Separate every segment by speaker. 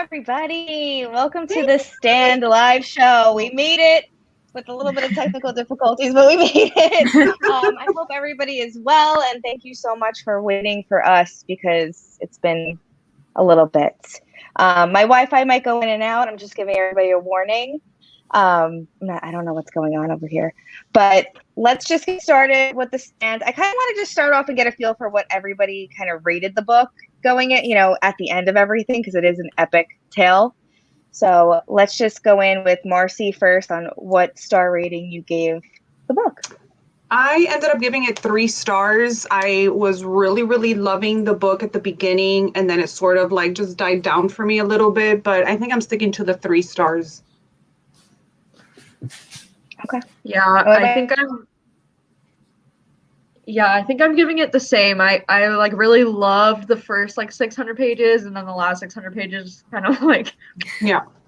Speaker 1: everybody. Welcome to the Stand live show. We made it with a little bit of technical difficulties, but we made it. I hope everybody is well, and thank you so much for waiting for us because it's been a little bit. My Wi-Fi might go in and out. I'm just giving everybody a warning. I don't know what's going on over here, but let's just get started with the Stand. I kind of want to just start off and get a feel for what everybody kind of rated the book going at the end of everything, because it is an epic tale. So let's just go in with Marcy first on what star rating you gave the book.
Speaker 2: I ended up giving it 3 stars. I was really, really loving the book at the beginning, and then it sort of like just died down for me a little bit, but I think I'm sticking to the 3 stars.
Speaker 1: Okay.
Speaker 3: Yeah, I think I'm giving it the same. I like really loved the first like 600 pages, and then the last 600 pages kind of like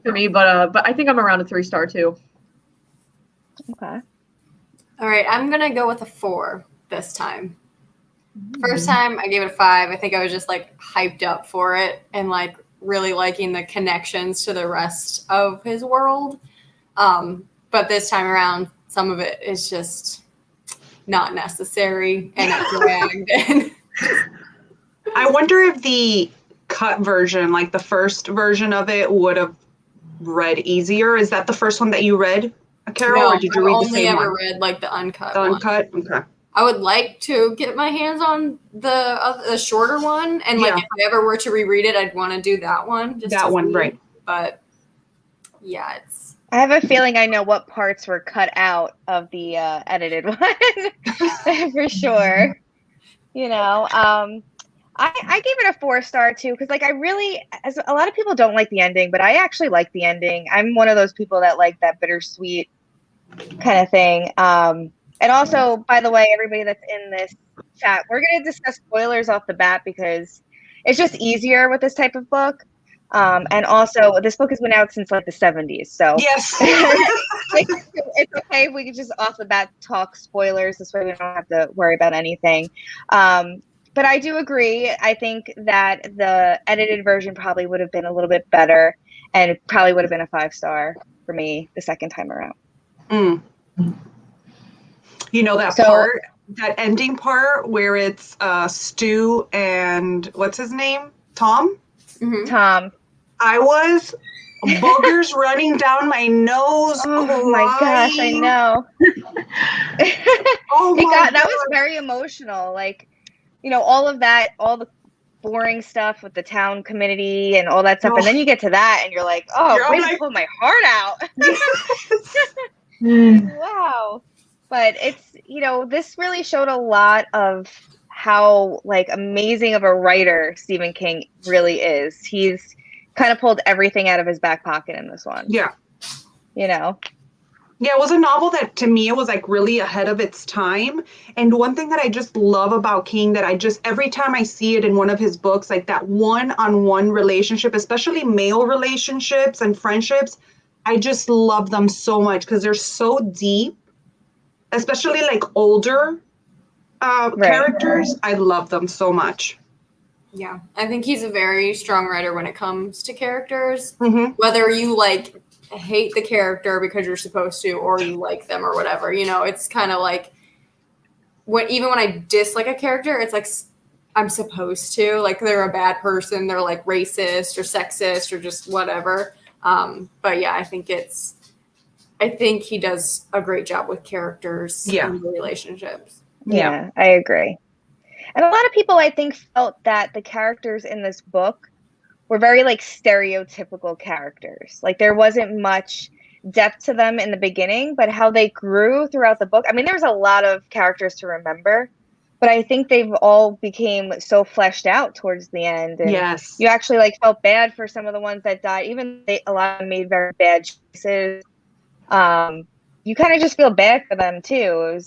Speaker 3: for me, but I think I'm around a 3-star too.
Speaker 1: Okay.
Speaker 4: All right, I'm gonna go with a 4 this time. First time I gave it a 5. I think I was just like hyped up for it and like really liking the connections to the rest of his world. But this time around, some of it is just not necessary and it dragged.
Speaker 2: I wonder if the cut version, like the first version of it, would have read easier. Is that the first one that you read, Carol, or did you read the same one?
Speaker 4: I've only ever read like the uncut one.
Speaker 2: The uncut? Okay.
Speaker 4: I would like to get my hands on the shorter one, and like if I ever were to reread it, I'd want to do that one.
Speaker 2: Right.
Speaker 4: But yeah,
Speaker 1: I have a feeling I know what parts were cut out of the edited one for sure. I gave it a 4-star too, because like as a lot of people don't like the ending, but I actually like the ending. I'm one of those people that like that bittersweet kind of thing. And also, by the way, everybody that's in this chat, we're going to discuss spoilers off the bat because it's just easier with this type of book. And also, this book has been out since like the 70s, so
Speaker 2: yes,
Speaker 1: it's okay if we can just off the bat talk spoilers. This way we don't have to worry about anything. But I do agree. I think that the edited version probably would have been a little bit better, and it probably would have been a 5-star for me the second time around.
Speaker 2: Part, that ending part where it's Stu and what's his name? Tom?
Speaker 1: Mm-hmm. Tom.
Speaker 2: I was boogers running down my nose.
Speaker 1: Oh my gosh, I know. That was very emotional. Like, all of that, all the boring stuff with the town committee and all that stuff. And then you get to that and you're like, way to pull my heart out. Wow. But it's, this really showed a lot of how like amazing of a writer Stephen King really is. He's kind of pulled everything out of his back pocket in this one.
Speaker 2: Yeah.
Speaker 1: Yeah,
Speaker 2: it was a novel that to me, it was like really ahead of its time. And one thing that I just love about King that every time I see it in one of his books, like that one-on-one relationship, especially male relationships and friendships, I just love them so much because they're so deep, especially like older characters. I love them so much.
Speaker 4: Yeah, I think he's a very strong writer when it comes to characters.
Speaker 2: Mm-hmm.
Speaker 4: Whether you like hate the character because you're supposed to, or you like them or whatever, it's kind of like even when I dislike a character, it's like I'm supposed to, like they're a bad person, they're like racist or sexist or just whatever. But yeah, I think he does a great job with characters and relationships.
Speaker 1: Yeah, I agree. And a lot of people, I think, felt that the characters in this book were very like stereotypical characters. Like there wasn't much depth to them in the beginning, but how they grew throughout the book. I mean, there's a lot of characters to remember, but I think they've all became so fleshed out towards the end. And you actually like felt bad for some of the ones that died. Even a lot of them made very bad choices. You kind of just feel bad for them too.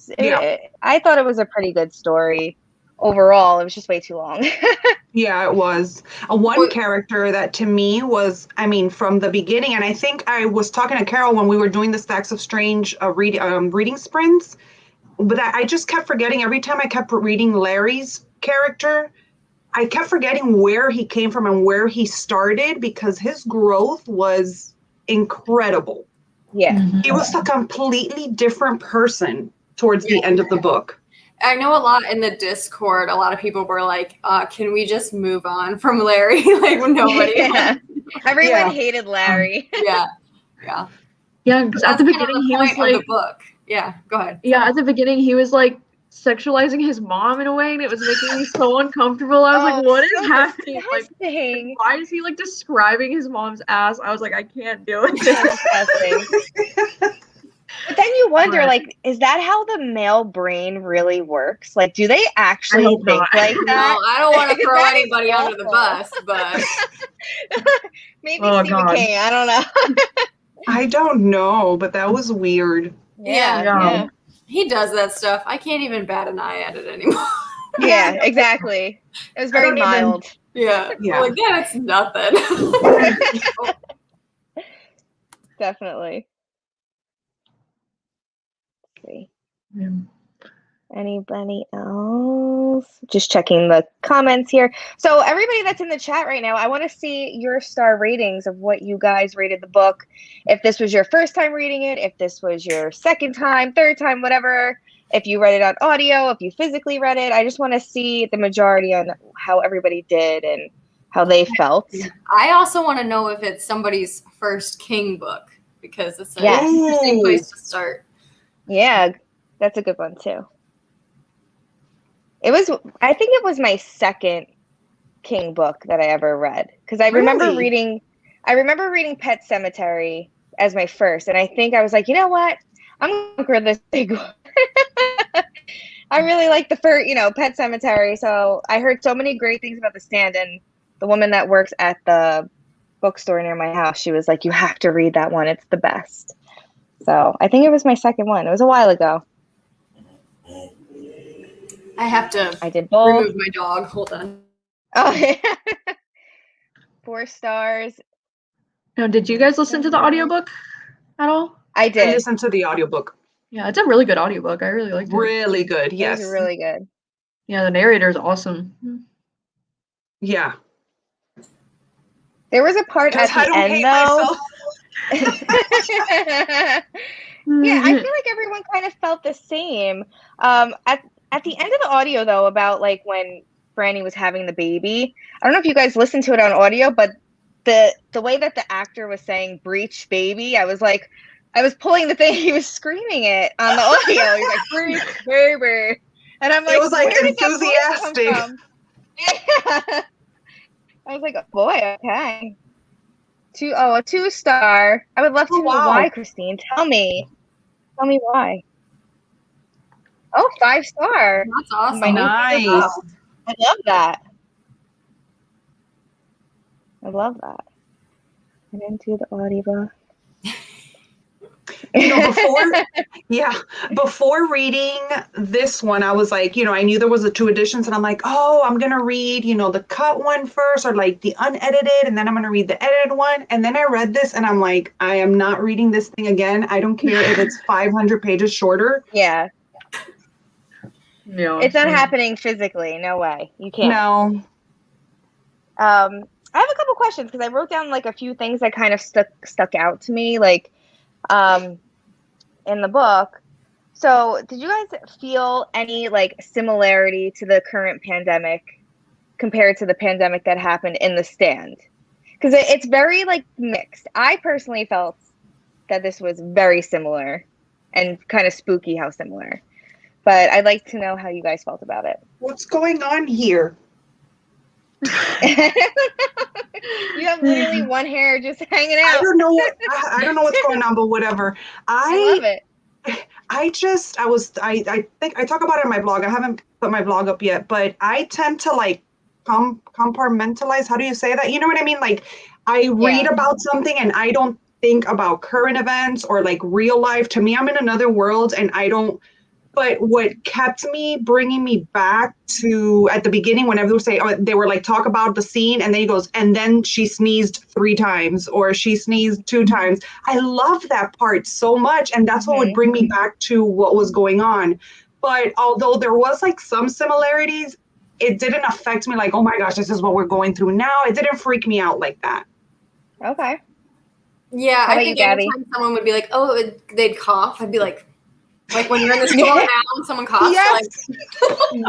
Speaker 1: I thought it was a pretty good story. Overall, it was just way too long.
Speaker 2: Yeah, it was. One character that to me was, from the beginning, and I think I was talking to Carol when we were doing the Stacks of Strange reading sprints, but I just kept forgetting every time I kept reading Larry's character. I kept forgetting where he came from and where he started because his growth was incredible.
Speaker 1: Yeah.
Speaker 2: He was a completely different person towards the end of the book.
Speaker 4: I know a lot in the Discord, a lot of people were like, can we just move on from Larry? Like, nobody.
Speaker 1: Yeah. Everyone hated Larry.
Speaker 4: Yeah,
Speaker 3: because at the beginning he was like,
Speaker 4: the book. Yeah, go ahead.
Speaker 3: Yeah, at the beginning he was like sexualizing his mom in a way, and it was making me so uncomfortable. I was like, what is happening? Like, why is he like describing his mom's ass? I was like, I can't do it.
Speaker 1: But then you wonder, like, is that how the male brain really works? Like, do they actually think like that?
Speaker 4: No, I don't want to throw anybody under the bus, but
Speaker 1: maybe Stephen King. I don't know.
Speaker 2: I don't know, but that was weird.
Speaker 1: Yeah.
Speaker 4: He does that stuff. I can't even bat an eye at it anymore.
Speaker 1: Yeah, exactly. It was very mild.
Speaker 4: Yeah. Like, that's nothing.
Speaker 1: Definitely. See. Anybody else? Just checking the comments here. So everybody that's in the chat right now, I want to see your star ratings of what you guys rated the book. If this was your first time reading it, if this was your second time, third time, whatever. If you read it on audio, if you physically read it. I just want to see the majority on how everybody did and how they felt.
Speaker 4: I also want to know if it's somebody's first King book, because it's an interesting place to start.
Speaker 1: Yeah, that's a good one too. I think it was my second King book that I ever read, because I remember reading Pet Sematary as my first, and I think I was like, you know what, I'm gonna conquer this big one. I really like the first, Pet Sematary. So I heard so many great things about The Stand, and the woman that works at the bookstore near my house, she was like, you have to read that one, it's the best. So I think it was my second one. It was a while ago.
Speaker 4: I
Speaker 1: did both.
Speaker 4: Remove my dog. Hold on.
Speaker 1: Oh, yeah. 4 stars.
Speaker 3: Now, did you guys listen to the audiobook at all?
Speaker 1: I did.
Speaker 2: I listened to the audiobook.
Speaker 3: Yeah, it's a really good audiobook. I really liked it.
Speaker 2: Really good, yes.
Speaker 1: It was really good.
Speaker 3: Yeah, the narrator is awesome.
Speaker 2: Yeah.
Speaker 1: There was a part at the end, though. Yeah, I feel like everyone kind of felt the same. At the end of the audio, though, about like when Franny was having the baby, I don't know if you guys listened to it on audio, but the way that the actor was saying "breech baby," I was pulling the thing. He was screaming it on the audio. He's like "breech baby," and I'm like,
Speaker 2: it was like enthusiastic.
Speaker 1: Yeah. I was like, oh, boy, okay. A 2-star. I would love to know why, Christine. Tell me why. Oh, 5-star.
Speaker 4: That's awesome.
Speaker 2: Nice.
Speaker 1: I love that. I didn't do the audiobook.
Speaker 2: Before reading this one, I was like, I knew there was the 2 editions, and I'm like, oh, I'm gonna read, the cut one first, or like the unedited, and then I'm gonna read the edited one. And then I read this, and I'm like, I am not reading this thing again. I don't care if it's 500 pages shorter.
Speaker 1: Yeah.
Speaker 3: No,
Speaker 1: it's not happening physically. No way. You can't.
Speaker 2: No.
Speaker 1: I have a couple questions, because I wrote down like a few things that kind of stuck out to me, like in the book. So did you guys feel any like similarity to the current pandemic compared to the pandemic that happened in The Stand? Because it's very like mixed. I personally felt that this was very similar and kind of spooky how similar. But I'd like to know how you guys felt about it.
Speaker 2: What's going on here?
Speaker 1: You have literally one hair just hanging out.
Speaker 2: I don't know what's going on, but whatever. I
Speaker 1: love it.
Speaker 2: I think I talk about it in my blog. I haven't put my blog up yet, but I tend to like compartmentalize. How do you say that? You know what I mean? Like I read about something and I don't think about current events or like real life. To me, I'm in another world and I don't. But what kept me bringing me back to at the beginning, whenever they were like talk about the scene, and then he goes, and then she sneezed 3 times or she sneezed 2 times. I love that part so much, and that's what would bring me back to what was going on. But although there was like some similarities, it didn't affect me like, oh my gosh, this is what we're going through now. It didn't freak me out like that.
Speaker 1: Okay.
Speaker 4: Yeah,
Speaker 1: How
Speaker 4: I
Speaker 1: about
Speaker 4: think
Speaker 1: you, Gabby?
Speaker 4: anytime someone would be like, oh, they'd cough, I'd be like when you're in the store now and someone coughs,
Speaker 2: Yes.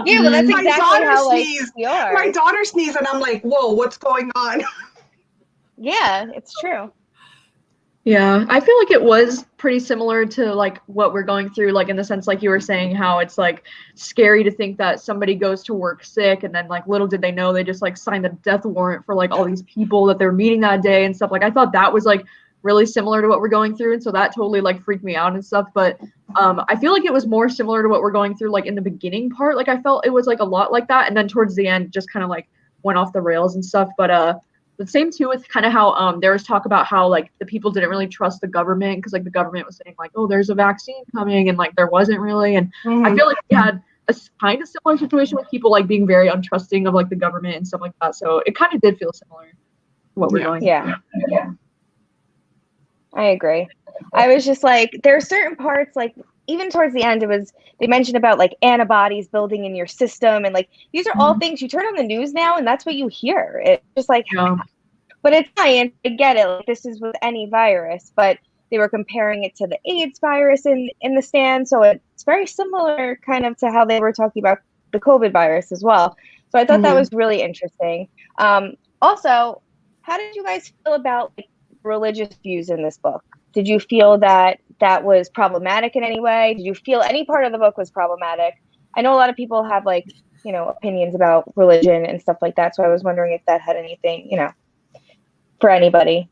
Speaker 1: Yeah, well, that's
Speaker 2: My
Speaker 1: exactly
Speaker 2: daughter
Speaker 1: how like
Speaker 2: sneezed.
Speaker 1: we are.
Speaker 2: My daughter sneezed, and I'm like, whoa, what's going on?
Speaker 1: Yeah, it's true.
Speaker 3: Yeah, I feel like it was pretty similar to like what we're going through, like in the sense like you were saying how it's like scary to think that somebody goes to work sick and then like little did they know they just like signed a death warrant for like all these people that they're meeting that day and stuff. Like I thought that was like really similar to what we're going through, and so that totally like freaked me out and stuff. But I feel like it was more similar to what we're going through like in the beginning part. Like I felt it was like a lot like that, and then towards the end just kind of like went off the rails and stuff. But the same too with kind of how there was talk about how like the people didn't really trust the government because like the government was saying like, oh, there's a vaccine coming, and like there wasn't really. And I feel like we had a kind of similar situation with people like being very untrusting of like the government and stuff like that. So it kind of did feel similar to what we're going through.
Speaker 1: Yeah. I agree. I was just like, there are certain parts, like even towards the end, they mentioned about like antibodies building in your system, and like these are all things you turn on the news now, and that's what you hear. It's just like, but it's science. I get it. Like, this is with any virus, but they were comparing it to the AIDS virus in the stand, so it's very similar, kind of, to how they were talking about the COVID virus as well. So I thought that was really interesting. Also, how did you guys feel about like, religious views in this book? Did you feel that was problematic in any way? Did you feel any part of the book was problematic? I know a lot of people have like, you know, opinions about religion and stuff like that. So I was wondering if that had anything, you know, for anybody.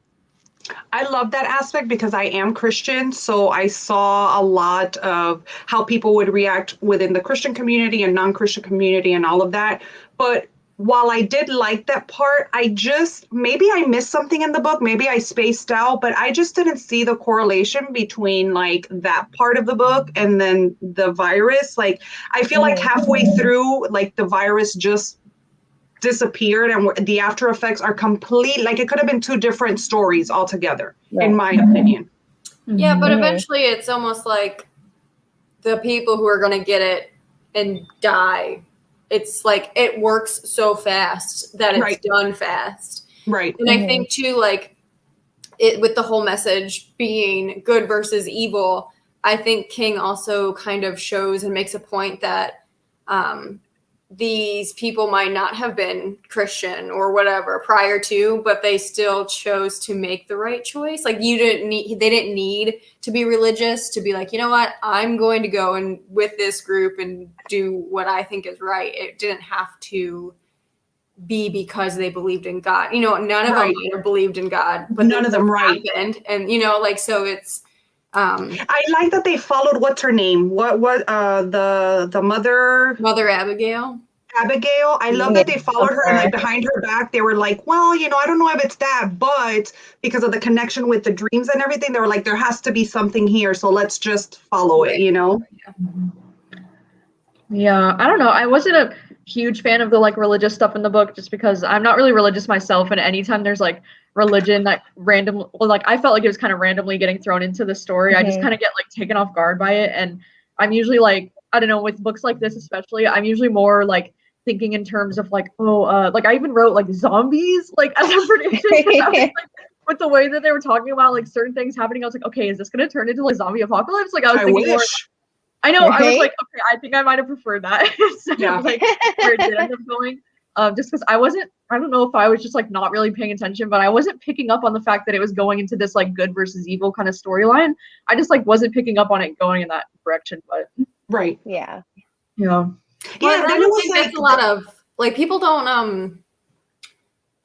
Speaker 2: I love that aspect because I am Christian. So I saw a lot of how people would react within the Christian community and non-Christian community and all of that. But while I did like that part, maybe I missed something in the book, maybe I spaced out, but I just didn't see the correlation between like that part of the book and then the virus. Like, I feel like halfway through, like the virus just disappeared and the after effects are complete. Like it could have been two different stories altogether, in my opinion.
Speaker 4: Yeah, but eventually it's almost like the people who are going to get it and die, it's like it works so fast that it's done fast. Right. And I think too, like it with the whole message being good versus evil, I think King also kind of shows and makes a point that these people might not have been Christian or whatever prior to, but they still chose to make the right choice. Like they didn't need to be religious to be like, you know what, I'm going to go and with this group and do what I think is right. It didn't have to be because they believed in God. You know, none of them believed in God, but none of them happened. And you know, like, so it's
Speaker 2: I like that they followed, what's her name? The Mother
Speaker 4: Abigail.
Speaker 2: I love that they followed her, and like behind her back, they were like, well, you know, I don't know if it's that, but because of the connection with the dreams and everything, they were like, there has to be something here, so let's just follow it, you know?
Speaker 3: Yeah, I don't know. I wasn't a huge fan of the like religious stuff in the book just because I'm not really religious myself, and anytime there's like religion that I felt like it was kind of randomly getting thrown into the story. I just kind of get like taken off guard by it, and I'm usually like, I don't know, with books like this especially, I'm usually more like thinking in terms of like, like I even wrote like zombies like as a prediction. With the way that they were talking about like certain things happening, I was like, okay, is this gonna turn into like zombie apocalypse? Like I was thinking more. I know. I was like, okay, I think I might have preferred that instead of like where it did end up going. Just because I don't know if I was just like not really paying attention, but I wasn't picking up on the fact that it was going into this like good versus evil kind of storyline. I just like wasn't picking up on it going in that direction. But
Speaker 1: yeah.
Speaker 4: Well, I don't think that's a lot of like people don't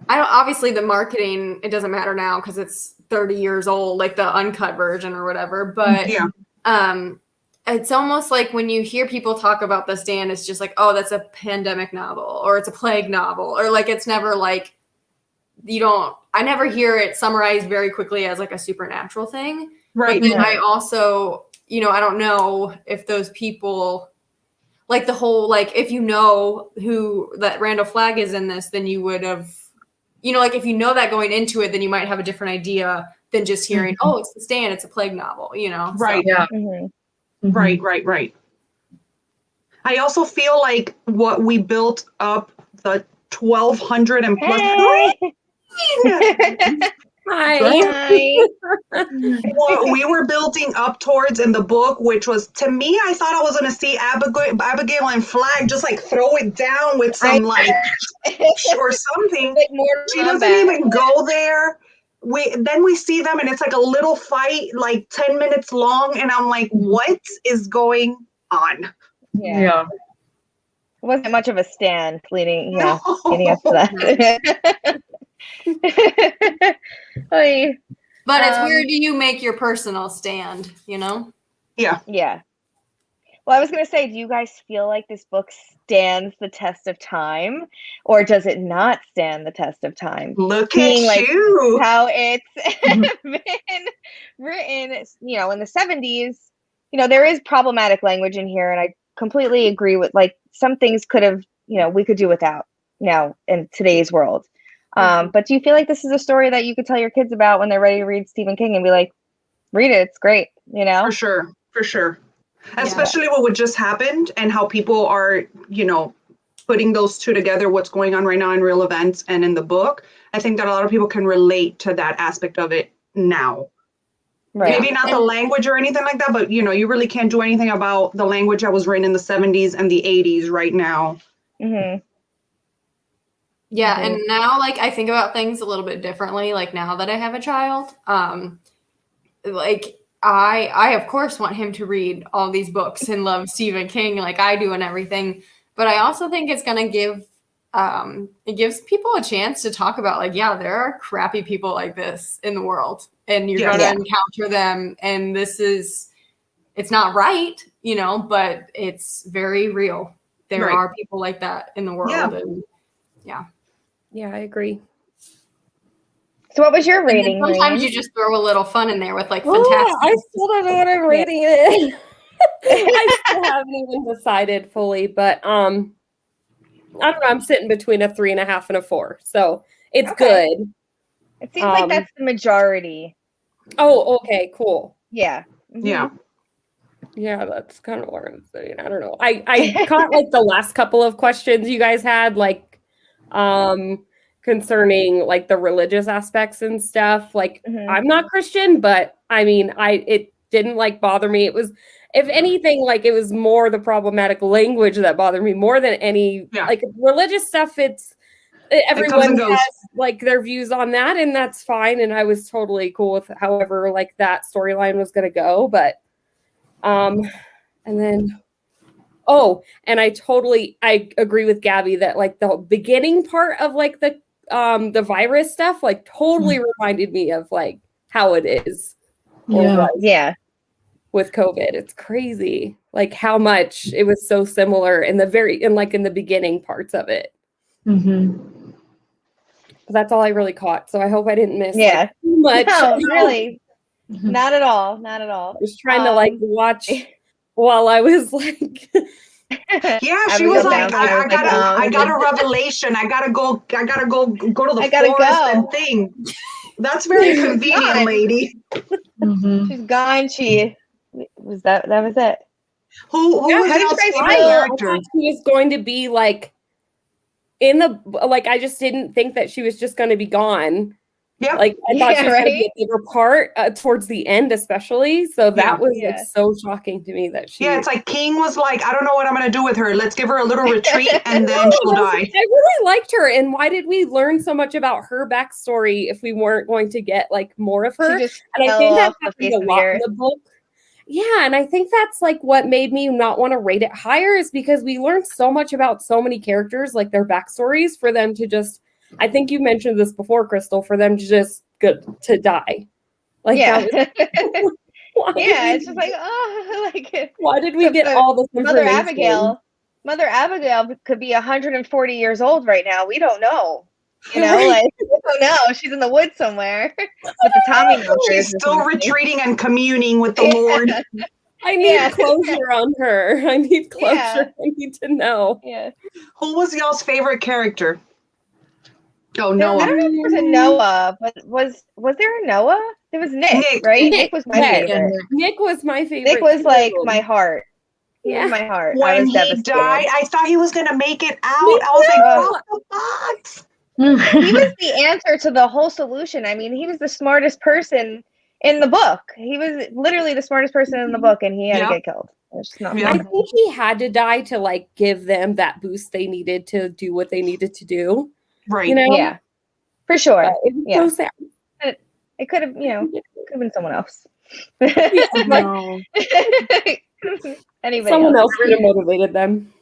Speaker 4: I don't, obviously the marketing, it doesn't matter now because it's 30 years old, like the uncut version or whatever, but it's almost like when you hear people talk about The Stand, it's just like, oh, that's a pandemic novel or it's a plague novel, or like it's never like I never hear it summarized very quickly as like a supernatural thing. Right. But then I also, you know, I don't know if those people like the whole, like if you know who that Randall Flagg is in this, then you would have, you know, like if you know that going into it, then you might have a different idea than just hearing, oh, it's The Stand, it's a plague novel, you know?
Speaker 2: Right.
Speaker 4: So.
Speaker 2: Yeah. Right. I also feel like what we built up the 1,200 and plus
Speaker 1: Hi.
Speaker 2: what we were building up towards in the book, which was, to me, I thought I was going to see Abigail and Flagg just like throw it down with some like or something.
Speaker 1: Like more
Speaker 2: She doesn't even go there. Then we see them and it's like a little fight, like 10 minutes long, and I'm like, what is going on?
Speaker 3: Yeah.
Speaker 1: It wasn't much of a stand leading up to that. Oy.
Speaker 4: But it's where do you make your personal stand, you know?
Speaker 2: Yeah.
Speaker 1: Yeah. Well, I was going to say, do you guys feel like this book stands the test of time, or does it not stand the test of time?
Speaker 2: Look
Speaker 1: Seeing,
Speaker 2: at
Speaker 1: like,
Speaker 2: you.
Speaker 1: how it's been written, you know, in the 70s, you know, there is problematic language in here, and I completely agree with, like, some things could have, you know, we could do without now in today's world. But do you feel like this is a story that you could tell your kids about when they're ready to read Stephen King and be like, read it, it's great, you know?
Speaker 2: For sure. Especially what just happened and how people are, you know, putting those two together, what's going on right now in real events and in the book. I think that a lot of people can relate to that aspect of it now. Right. Maybe not the language or anything like that, but, you know, you really can't do anything about the language that was written in the 70s and the 80s right now.
Speaker 1: Mm-hmm.
Speaker 4: Yeah, and now, like, I think about things a little bit differently, like, now that I have a child. Like, I of course want him to read all these books and love Stephen King like I do and everything, but I also think it's going to give it gives people a chance to talk about, like, yeah, there are crappy people like this in the world, and you're going to encounter them, and it's not right, you know, but it's very real. There are people like that in the world. And
Speaker 5: I agree.
Speaker 1: So what was your rating?
Speaker 4: Sometimes you just throw a little fun in there with, like, fantastic.
Speaker 5: I still don't know what I'm rating it. I still haven't even decided fully, but I don't know. I'm sitting between a 3.5 and a 4, so it's good.
Speaker 1: It seems like that's the majority.
Speaker 5: Oh, okay, cool.
Speaker 1: Yeah. Mm-hmm.
Speaker 5: Yeah, that's kind of what I'm saying. I don't know. I caught like the last couple of questions you guys had, like concerning like the religious aspects and stuff. Like I'm not Christian, but I mean, it didn't like bother me. It was, if anything, like it was more the problematic language that bothered me more than any like religious stuff. Everyone has like their views on that, and that's fine. And I was totally cool with however like that storyline was going to go. But and then and I agree with Gabby that like the beginning part of like the virus stuff like totally reminded me of like how it is. With COVID. It's crazy. Like how much it was so similar in the beginning parts of it. That's all I really caught. So I hope I didn't miss too much.
Speaker 1: No, really. Not at all. Not at all.
Speaker 5: I was trying to like watch while I was like
Speaker 2: she was like, I got a revelation. I gotta go to the forest and thing. That's very convenient, lady.
Speaker 1: She's gone. That was it.
Speaker 2: Who was y'all's favorite character?
Speaker 5: I thought she was going to be like I just didn't think that she was just going to be gone. Yeah, like I thought she was going to be a bigger part towards the end, especially. So that was like so shocking to me that she.
Speaker 2: Yeah, it's like King was like, I don't know what I'm going to do with her. Let's give her a little retreat and then she'll die.
Speaker 5: I really liked her, and why did we learn so much about her backstory if we weren't going to get like more of her? And I think that happened a lot in the book. Yeah, and I think that's like what made me not want to rate it higher, is because we learned so much about so many characters, like their backstories, for them to just. I think you mentioned this before, Crystal, for them to just to die. Like that was,
Speaker 1: it's just like,
Speaker 5: why did we get all this information?
Speaker 1: Mother Abigail could be 140 years old right now. We don't know. You know, like we don't know. She's in the woods somewhere with the Tommy milkers.
Speaker 2: She's still retreating and communing with the Lord.
Speaker 5: I need closure on her. I need closure. I need to know.
Speaker 1: Yeah.
Speaker 2: Who was y'all's favorite character? Oh, Noah.
Speaker 1: I don't know if there was a Noah, but was there a Noah? There was Nick, right? Nick was my favorite.
Speaker 5: Nick was my favorite.
Speaker 1: Nick was like my heart. Yeah, my heart. I
Speaker 2: When
Speaker 1: was
Speaker 2: he
Speaker 1: devastated.
Speaker 2: died, I thought he was gonna make it out.
Speaker 5: Me
Speaker 2: I was like,
Speaker 1: too.
Speaker 2: "Drop the box."
Speaker 1: He was the answer to the whole solution. I mean, he was the smartest person in the book. He was literally the smartest person in the book, and he had to get killed. It's just not
Speaker 2: Yeah.
Speaker 5: I think he had to die to like give them that boost they needed to do what they needed to do.
Speaker 2: Right.
Speaker 5: You know?
Speaker 1: Yeah, for sure.
Speaker 5: But it was so sad.
Speaker 1: It could have, could have been someone else.
Speaker 5: Yeah, like,
Speaker 3: No.
Speaker 1: Anybody
Speaker 5: someone else
Speaker 1: else.
Speaker 5: could have motivated them.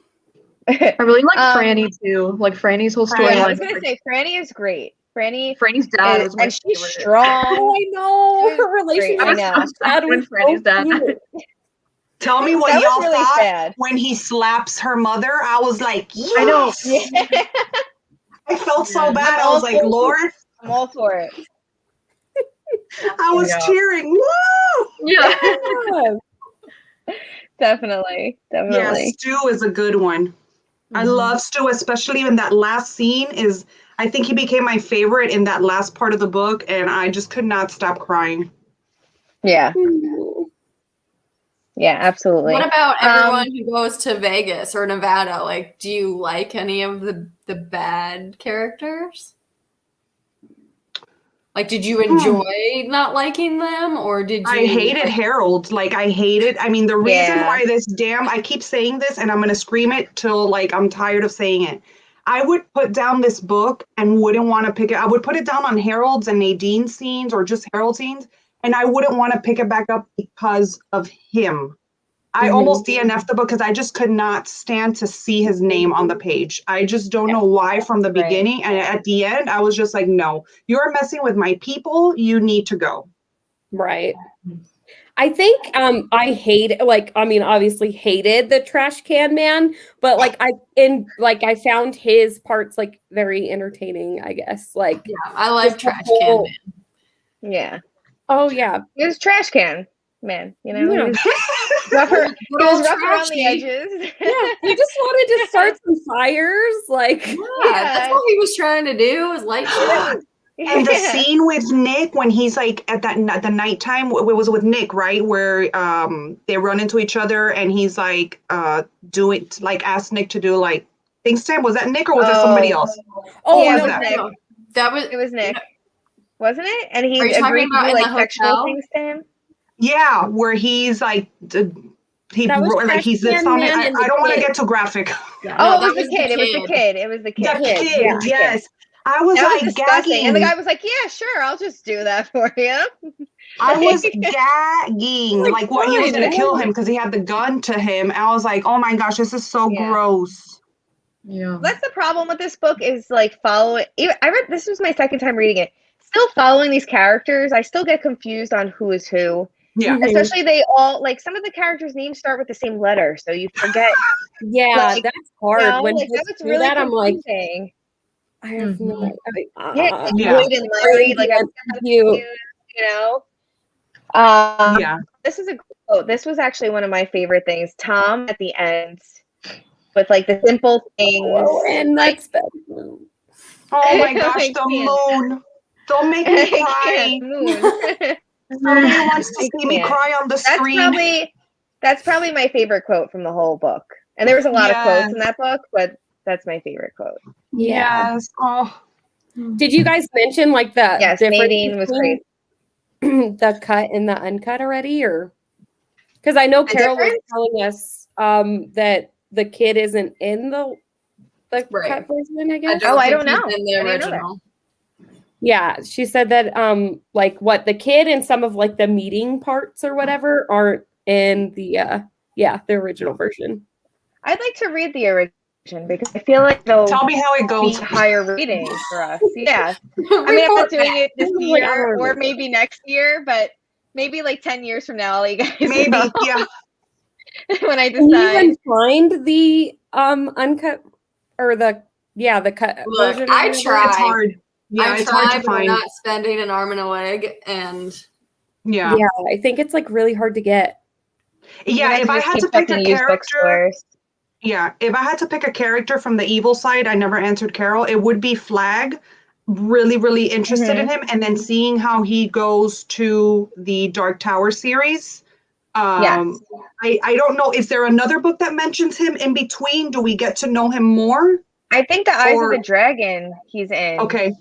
Speaker 3: I really like Franny too. Like Franny's whole
Speaker 1: Yeah, I
Speaker 3: storyline.
Speaker 1: was gonna say Franny is great.
Speaker 3: Franny's dad was my
Speaker 1: and she's
Speaker 3: favorite.
Speaker 1: strong.
Speaker 5: Oh, I know.
Speaker 1: She
Speaker 5: Her
Speaker 1: was great.
Speaker 5: relationship
Speaker 1: I
Speaker 3: was
Speaker 1: know.
Speaker 3: so sad when Franny's dad.
Speaker 2: Tell me what
Speaker 1: That was
Speaker 2: y'all
Speaker 1: really
Speaker 2: thought
Speaker 1: sad.
Speaker 2: when he slaps her mother. I was like, yes!
Speaker 3: I know.
Speaker 1: Yeah.
Speaker 2: I felt so
Speaker 3: Yeah.
Speaker 2: bad.
Speaker 1: I'm
Speaker 2: I was
Speaker 1: all
Speaker 2: like,
Speaker 1: for it.
Speaker 2: Lord,
Speaker 1: I'm all for it.
Speaker 2: I was
Speaker 3: Yeah.
Speaker 2: cheering. Woo!
Speaker 3: Yeah.
Speaker 5: Yeah.
Speaker 1: Definitely.
Speaker 2: Yeah, Stu is a good one. I
Speaker 3: Mhm.
Speaker 2: love Stu, especially in that last scene. I think he became my favorite in that last part of the book, and I just could not stop crying.
Speaker 1: Yeah. Yeah, absolutely.
Speaker 4: What about everyone who goes to Vegas or Nevada? Like, do you like any of the bad characters? Like, did you enjoy not liking them, or did you?
Speaker 2: I hated Harold. Like, I hated. I mean, the reason
Speaker 1: Yeah.
Speaker 2: why I keep saying this, and I'm gonna scream it till like I'm tired of saying it. I would put down this book and wouldn't want to pick it. I would put it down on Harold's and Nadine scenes or just Harold scenes, and I wouldn't want to pick it back up because of him. I almost DNF'd the book because I just could not stand to see his name on the page. I just don't know why from the beginning. And at the end, I was just like, no, you're messing with my people. You need to go.
Speaker 5: Right. I think obviously hated the trash can man, but I found his parts like very entertaining, I guess. Like,
Speaker 4: Yeah, I like
Speaker 5: just the
Speaker 4: Trash
Speaker 5: whole-
Speaker 4: Can Man.
Speaker 1: Yeah.
Speaker 5: Oh yeah.
Speaker 1: He was trash can man,
Speaker 5: Yeah.
Speaker 1: He was rough,
Speaker 4: Good
Speaker 1: he was
Speaker 4: old
Speaker 1: rough around the
Speaker 4: Trashy.
Speaker 1: edges.
Speaker 5: Yeah. He just wanted to start some fires. Like,
Speaker 4: Yeah, that's all he was trying to do was light shit.
Speaker 2: And the
Speaker 1: Yeah.
Speaker 2: scene with Nick when he's like at the nighttime, it was with Nick, right? Where they run into each other and he's like asked Nick to do like things to him. Was that Nick or was it somebody else?
Speaker 5: oh
Speaker 1: Yeah,
Speaker 2: was
Speaker 1: it was
Speaker 2: that?
Speaker 1: Nick.
Speaker 4: That was
Speaker 1: It was Nick. Wasn't it? And he
Speaker 4: Are you talking
Speaker 1: agreed to
Speaker 4: about
Speaker 1: do
Speaker 4: in
Speaker 1: like
Speaker 4: the
Speaker 1: sexual
Speaker 4: hotel?
Speaker 1: things to him.
Speaker 2: Yeah, where he's like
Speaker 5: That was
Speaker 2: like he's
Speaker 5: Trash Can
Speaker 2: sounding.
Speaker 5: Man
Speaker 2: I
Speaker 5: and the
Speaker 2: don't want to
Speaker 5: kid.
Speaker 2: get too graphic.
Speaker 4: yeah,
Speaker 1: Oh,
Speaker 4: no,
Speaker 1: it was the kid. It was the kid. It was the kid.
Speaker 2: The kid,
Speaker 1: Yeah, the kid.
Speaker 2: yes. I was
Speaker 1: That was
Speaker 2: like
Speaker 1: disgusting.
Speaker 2: gagging.
Speaker 1: And the guy was like, "Yeah, sure, I'll just do that for you."
Speaker 2: I was gagging, like what he was
Speaker 5: fine,
Speaker 2: gonna kill him because he had the gun to him. I was like, oh my gosh, this is so
Speaker 1: Yeah.
Speaker 2: gross.
Speaker 3: Yeah.
Speaker 1: That's the problem with this book is like following. I read this was my second time reading it. Still following these characters, I still get confused on who is who.
Speaker 2: Yeah.
Speaker 5: Mhm.
Speaker 1: Especially they all like some of the characters' names start with the same letter, so you forget.
Speaker 5: Yeah,
Speaker 1: Like,
Speaker 5: that's hard. When
Speaker 1: like that
Speaker 5: books
Speaker 1: was
Speaker 5: do
Speaker 1: really
Speaker 5: that, I'm like,
Speaker 1: confusing.
Speaker 5: I have no
Speaker 3: Mhm.
Speaker 5: idea.
Speaker 1: Yeah, like
Speaker 2: Yeah.
Speaker 1: Lloyd and Larry, like I'm
Speaker 5: you.
Speaker 2: Yeah.
Speaker 1: This is a quote. This was actually one of my favorite things. Tom at the end with like the simple things.
Speaker 5: And that's
Speaker 2: Oh my gosh,
Speaker 1: I
Speaker 2: the
Speaker 1: can't.
Speaker 2: moon. Don't make me cry.
Speaker 1: Moon.
Speaker 2: Somebody wants to
Speaker 1: I
Speaker 2: see me
Speaker 1: can't.
Speaker 2: cry on the screen.
Speaker 1: That's probably my favorite quote from the whole book. And there was a lot of quotes in
Speaker 2: Yes.
Speaker 1: that book, but that's my favorite quote.
Speaker 5: Yeah.
Speaker 2: Yes. Oh.
Speaker 5: Did you guys mention like the
Speaker 1: Yes,
Speaker 5: difference
Speaker 1: Nadine was great.
Speaker 5: between the cut and the uncut already, or because I know
Speaker 1: The
Speaker 5: Carol was
Speaker 1: difference?
Speaker 5: telling us that the kid isn't in the
Speaker 4: Right.
Speaker 5: cut version, I guess.
Speaker 1: I don't
Speaker 4: think he's
Speaker 1: know.
Speaker 4: in the
Speaker 1: I didn't know that.
Speaker 4: original.
Speaker 5: Yeah, she said that like what the kid and some of like the meeting parts or whatever aren't in the original version.
Speaker 1: I'd like to read the original because I feel like they'll
Speaker 2: Tell me how it
Speaker 1: be
Speaker 2: goes.
Speaker 1: higher ratings for us. Yeah. I mean, I'm not doing it this
Speaker 5: Like, I
Speaker 1: year
Speaker 5: don't
Speaker 1: or
Speaker 5: know.
Speaker 1: maybe next year, but maybe like 10 years from now, I'll let you guys
Speaker 2: Maybe.
Speaker 1: know
Speaker 2: Yeah.
Speaker 1: when I
Speaker 5: Can you
Speaker 1: decide.
Speaker 5: even find the uncut or the cut
Speaker 4: Look,
Speaker 5: version?
Speaker 4: I
Speaker 5: of it?
Speaker 4: tried.
Speaker 2: It's hard. Yeah,
Speaker 4: I
Speaker 2: it's hard
Speaker 4: tried,
Speaker 2: to
Speaker 4: but I'm
Speaker 2: find.
Speaker 4: not spending an arm and a leg, and
Speaker 2: Yeah.
Speaker 5: Yeah, I think it's like really hard to get.
Speaker 2: Yeah, if I had to pick a character, if I had to pick a character from the evil side, I never answered Carol. It would be Flagg. Really, really interested in him, and then seeing how he goes to the Dark Tower series.
Speaker 1: Yes.
Speaker 2: I don't know. Is there another book that mentions him in between? Do we get to know him more?
Speaker 1: I think the Eyes of the Dragon he's in.
Speaker 2: Okay.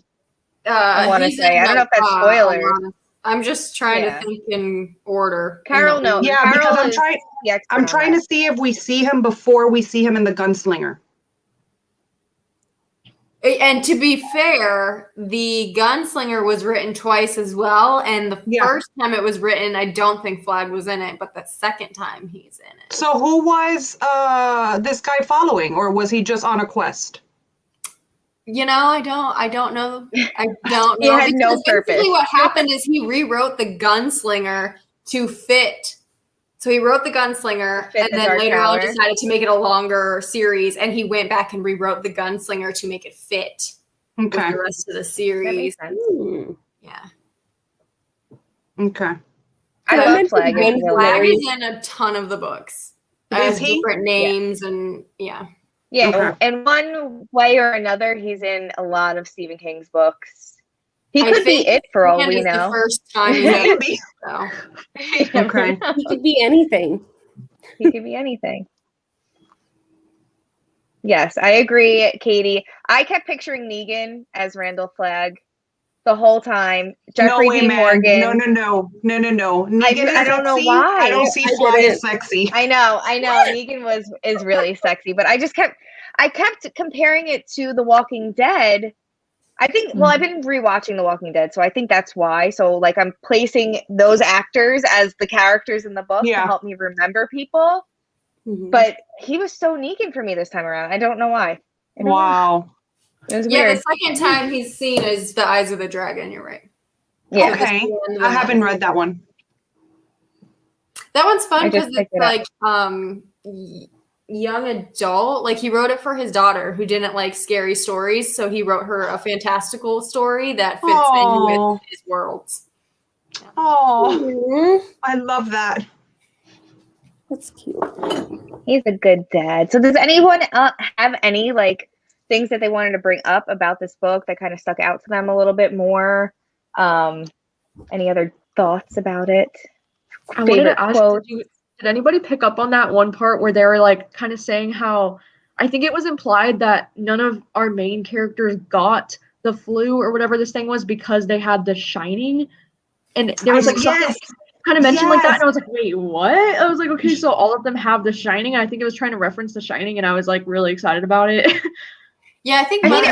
Speaker 1: I want to
Speaker 4: he's
Speaker 1: say.
Speaker 4: in,
Speaker 1: I don't know if that's
Speaker 4: a
Speaker 1: spoilers.
Speaker 4: lot of- I'm just trying
Speaker 1: Yeah.
Speaker 4: to think in order.
Speaker 1: Carol knows.
Speaker 2: Yeah,
Speaker 1: Carol
Speaker 2: because I'm
Speaker 1: is
Speaker 2: trying.
Speaker 1: the expert
Speaker 2: I'm
Speaker 1: on
Speaker 2: trying
Speaker 1: that.
Speaker 2: to see if we see him before we see him in the Gunslinger.
Speaker 4: And to be fair, the Gunslinger was written twice as well. And the first time it was written, I don't think Flagg was in it, but the second time he's in it.
Speaker 2: So who was this guy following, or was he just on a quest?
Speaker 4: You know, I don't know. I don't
Speaker 1: He
Speaker 4: know.
Speaker 1: had no purpose.
Speaker 4: Basically what happened is he rewrote the Gunslinger to fit. So he wrote the Gunslinger and then later on decided to make it a longer series, and he went back and rewrote the Gunslinger to make it fit with the rest of the series.
Speaker 1: That makes sense.
Speaker 4: Yeah.
Speaker 2: Okay.
Speaker 1: I love Flagg.
Speaker 4: Flagg is in a ton of the books.
Speaker 2: Is he?
Speaker 4: Different names and yeah.
Speaker 1: Yeah,
Speaker 2: Okay.
Speaker 1: in one way or another, he's in a lot of Stephen King's books. He could be it for all we know.
Speaker 4: The first time
Speaker 2: he could be.
Speaker 4: So.
Speaker 2: Okay.
Speaker 5: He could be anything.
Speaker 1: He could be anything. Yes, I agree, Katie. I kept picturing Negan as Randall Flagg the whole time. Jeffrey D. Morgan.
Speaker 2: No. Negan
Speaker 1: I don't know
Speaker 2: sexy.
Speaker 1: why.
Speaker 2: I don't see Flagg as sexy.
Speaker 1: I know. Negan is really sexy, but I kept comparing it to The Walking Dead. I think, well, I've been rewatching The Walking Dead, so I think that's why. So, like, I'm placing those actors as the characters in the book to help me remember people. Mm-hmm. But he was so Negan for me this time around. I don't know why.
Speaker 2: Wow.
Speaker 1: It was weird.
Speaker 4: The second time he's seen is The Eyes of the Dragon. You're right.
Speaker 1: Yeah.
Speaker 2: Okay. I haven't read that one.
Speaker 4: That one's fun because it's like young adult. Like he wrote it for his daughter who didn't like scary stories, so he wrote her a fantastical story that fits in with his worlds.
Speaker 2: Yeah. Oh, I love that.
Speaker 5: That's cute.
Speaker 1: He's a good dad. So does anyone have any like things that they wanted to bring up about this book that kind of stuck out to them a little bit more? Any other thoughts about it?
Speaker 3: I wanted to ask, did anybody pick up on that one part where they were like kind of saying how I think it was implied that none of our main characters got the flu or whatever this thing was because they had the Shining, and there was like something kind of mentioned like that, and I was like, wait, what? I was like, okay, so all of them have the Shining. I think it was trying to reference the Shining, and I was like really excited about it.
Speaker 4: Yeah, I think
Speaker 1: in a way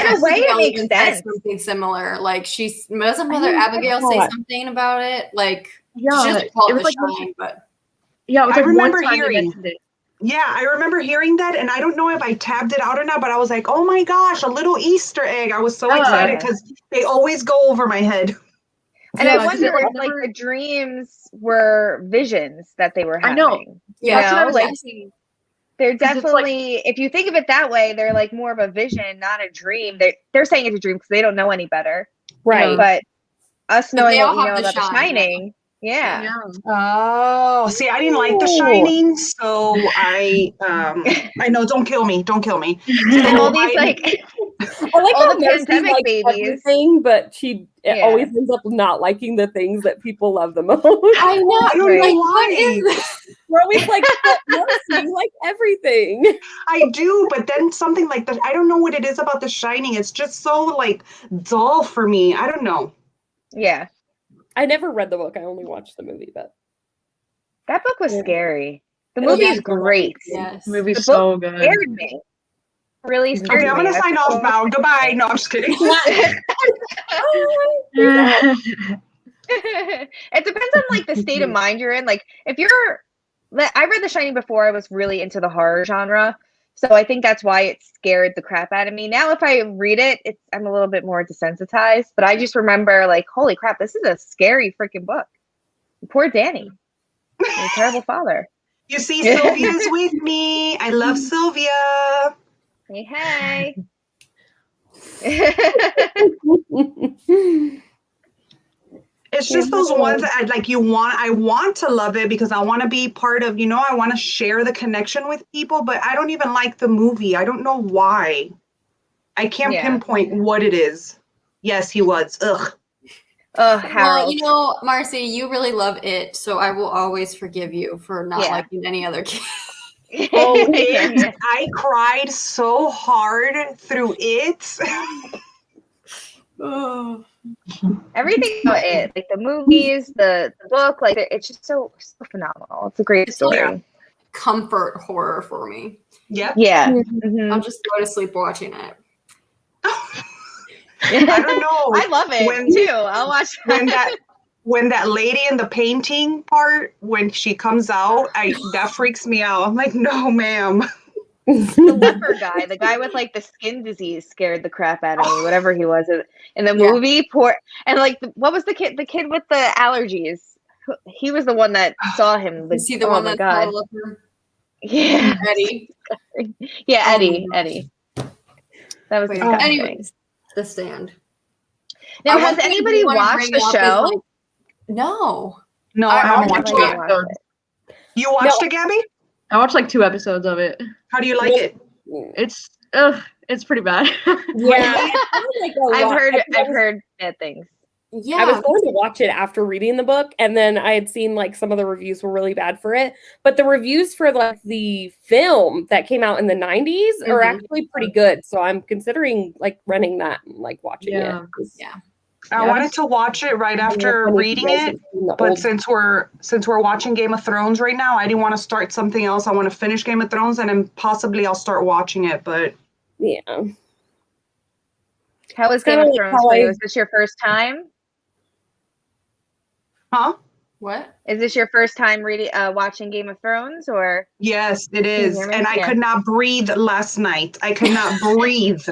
Speaker 1: it makes sense.
Speaker 4: Something similar. Like doesn't Mother Abigail say something about it? Like she doesn't call it the Shining, but
Speaker 3: yeah, it was
Speaker 2: I
Speaker 3: like
Speaker 2: remember
Speaker 3: one time
Speaker 2: hearing it. Yeah, I remember hearing that, and I don't know if I tabbed it out or not, but I was like, oh my gosh, a little Easter egg. I was so excited because they always go over my head.
Speaker 1: And I wonder if like the dreams were visions that they were having.
Speaker 3: I know.
Speaker 4: Yeah,
Speaker 1: that's what I was
Speaker 3: like.
Speaker 1: They're definitely, if you think of it that way, they're like more of a vision, not a dream. They're saying it's a dream because they don't know any better.
Speaker 5: Right.
Speaker 1: But us knowing what we know
Speaker 4: the
Speaker 1: about The Shining. Yeah.
Speaker 2: Oh, see, I didn't like The Shining, so I know. Don't kill me. So
Speaker 1: and all these
Speaker 5: I like
Speaker 1: all
Speaker 5: how
Speaker 1: the pandemic
Speaker 5: likes
Speaker 1: babies,
Speaker 5: but she always ends up not liking the things that people love the most.
Speaker 4: I know.
Speaker 2: I don't know why.
Speaker 5: We're always like, Mercy, you like everything.
Speaker 2: I do, but then something like that. I don't know what it is about The Shining. It's just so like dull for me. I don't know.
Speaker 1: Yeah.
Speaker 5: I never read the book. I only watched the movie, but
Speaker 1: that book was scary. The movie is great.
Speaker 4: Yes.
Speaker 3: The movie's so good.
Speaker 1: Scared me. Really scared me.
Speaker 2: Okay, I'm gonna sign off now. Goodbye. No, I'm just kidding.
Speaker 1: It depends on like the state of mind you're in. Like if you're, I read The Shining before I was really into the horror genre, so I think that's why it scared the crap out of me. Now if I read it, I'm a little bit more desensitized, but I just remember like, holy crap, this is a scary freaking book. Poor Danny, a terrible father.
Speaker 2: You see, Sylvia's with me. I love Sylvia.
Speaker 1: Hey.
Speaker 2: It's just those ones that I want to love it because I want to be part of, I want to share the connection with people, but I don't even like the movie. I don't know why. I can't pinpoint what it is. Yes, he was. Ugh.
Speaker 1: Oh,
Speaker 4: Well,
Speaker 1: Harold.
Speaker 4: you know, Marcy, you really love it, so I will always forgive you for not
Speaker 1: Yeah.
Speaker 4: liking any other kid.
Speaker 2: Oh,
Speaker 1: Yeah, yeah.
Speaker 2: I cried so hard through it.
Speaker 4: Oh.
Speaker 1: Everything about it, like the movies, the book, like it's just so phenomenal. It's a great
Speaker 4: It's like
Speaker 1: story.
Speaker 4: comfort horror for me.
Speaker 2: Yep.
Speaker 1: Yeah.
Speaker 4: I'll just go to sleep watching it.
Speaker 2: I don't know.
Speaker 1: I love it
Speaker 2: When-
Speaker 1: too. I'll watch
Speaker 2: when that lady in the painting part, when she comes out, that freaks me out. I'm like, no, ma'am.
Speaker 1: The leopard guy, the guy with like the skin disease, scared the crap out of me. Whatever he was in the
Speaker 4: Yeah.
Speaker 1: movie, poor and like what was the kid? The kid with the allergies. He was the one that saw him.
Speaker 4: You see the
Speaker 1: oh
Speaker 4: one
Speaker 1: my
Speaker 4: that's
Speaker 1: god!
Speaker 4: all over
Speaker 1: Yeah,
Speaker 4: Eddie.
Speaker 1: yeah,
Speaker 4: Oh my
Speaker 1: Eddie,
Speaker 4: gosh.
Speaker 1: Eddie. That was
Speaker 4: Wait,
Speaker 1: disgusting.
Speaker 4: anyways, The Stand.
Speaker 1: Now,
Speaker 4: One
Speaker 1: has
Speaker 4: thing I do
Speaker 1: anybody
Speaker 4: wanna
Speaker 1: watched
Speaker 4: bring
Speaker 1: the
Speaker 4: up is,
Speaker 1: show?
Speaker 4: like, no.
Speaker 2: No,
Speaker 4: I
Speaker 2: I haven't
Speaker 1: I
Speaker 2: watched
Speaker 1: might
Speaker 2: it.
Speaker 1: watch it.
Speaker 2: You watched it, Gabby?
Speaker 3: I watched like 2 episodes of it.
Speaker 2: How do you like it?
Speaker 3: It's pretty bad.
Speaker 5: Yeah,
Speaker 1: I've heard bad things.
Speaker 4: Yeah.
Speaker 5: I was going to watch it after reading the book, and then I had seen like some of the reviews were really bad for it. But the reviews for like the film that came out in the 90s are actually pretty good. So I'm considering like renting that and like watching it.
Speaker 4: Yeah.
Speaker 2: I wanted to watch it right after reading it, but since we're watching Game of Thrones right now, I didn't want to start something else. I want to finish Game of Thrones, and then possibly I'll start watching it. But
Speaker 5: yeah,
Speaker 1: How was Game of Thrones for you? Is this your first time?
Speaker 2: huh?
Speaker 4: What?
Speaker 1: Is this your first time watching Game of Thrones, or?
Speaker 2: Yes, it is.
Speaker 1: hear me?
Speaker 2: And I
Speaker 1: Yeah.
Speaker 2: could not breathe last night. I could not breathe.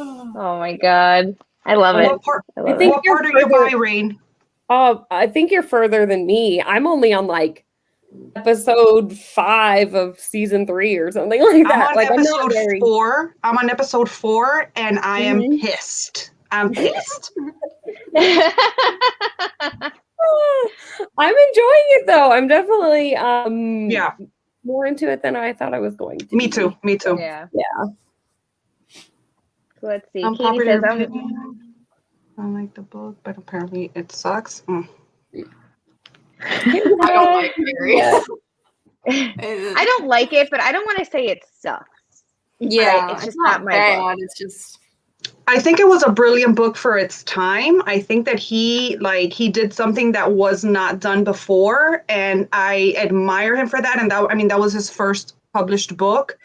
Speaker 1: Oh my god, I love it.
Speaker 2: What part,
Speaker 1: I love
Speaker 5: think
Speaker 1: it.
Speaker 2: what part are you by, Rain?
Speaker 5: I think you're further than me. I'm only on like episode 5 of season 3 or something like that.
Speaker 2: I'm on
Speaker 5: Like
Speaker 2: episode 4. I'm on episode 4, and I am
Speaker 5: Mhm.
Speaker 2: pissed. I'm pissed.
Speaker 5: I'm enjoying it though. I'm definitely
Speaker 2: Yeah,
Speaker 5: more into it than I thought I was going to.
Speaker 2: me too. Me too.
Speaker 1: Yeah.
Speaker 5: Yeah.
Speaker 1: Let's see. Katie
Speaker 2: Unpopular
Speaker 1: says,
Speaker 2: opinion. I like the book, but apparently it sucks.
Speaker 4: I don't like Mary.
Speaker 1: I don't like it, but I don't want to say it sucks.
Speaker 4: Yeah,
Speaker 1: it's just not my
Speaker 4: bad.
Speaker 1: book.
Speaker 4: It's just
Speaker 2: I think it was a brilliant book for its time. I think that he did something that was not done before, and I admire him for that. And that was his first published book.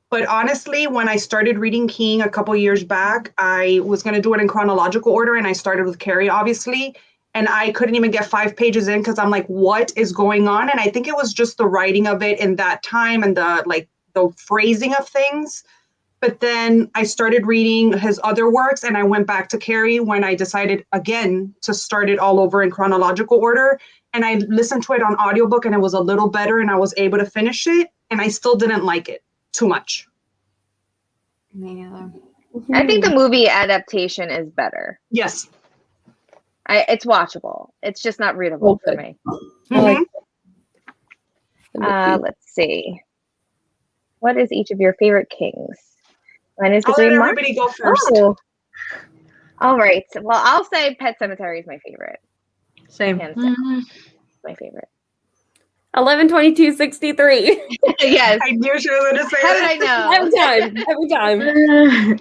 Speaker 2: But honestly, when I started reading King a couple years back, I was going to do it in chronological order, and I started with Carrie, obviously. And I couldn't even get 5 pages in because I'm like, what is going on? And I think it was just the writing of it in that time and the phrasing of things. But then I started reading his other works, and I went back to Carrie when I decided again to start it all over in chronological order. And I listened to it on audiobook, and it was a little better, and I was able to finish it. And I still didn't like it too much.
Speaker 4: me neither.
Speaker 1: I think the movie adaptation is better.
Speaker 2: Yes.
Speaker 1: It's watchable. It's just not readable for me.
Speaker 2: Mhm.
Speaker 1: Let's see. What is each of your favorite kings? Mine is the
Speaker 2: I'll let
Speaker 1: Green Mark.
Speaker 2: everybody go first.
Speaker 1: Oh. All right. Well, I'll say Pet Sematary is my favorite.
Speaker 3: Same.
Speaker 1: Hands down. My favorite.
Speaker 5: 11/22/63.
Speaker 1: Yes.
Speaker 2: I knew she was going to say
Speaker 1: How did
Speaker 2: that.
Speaker 1: I know?
Speaker 5: Every time.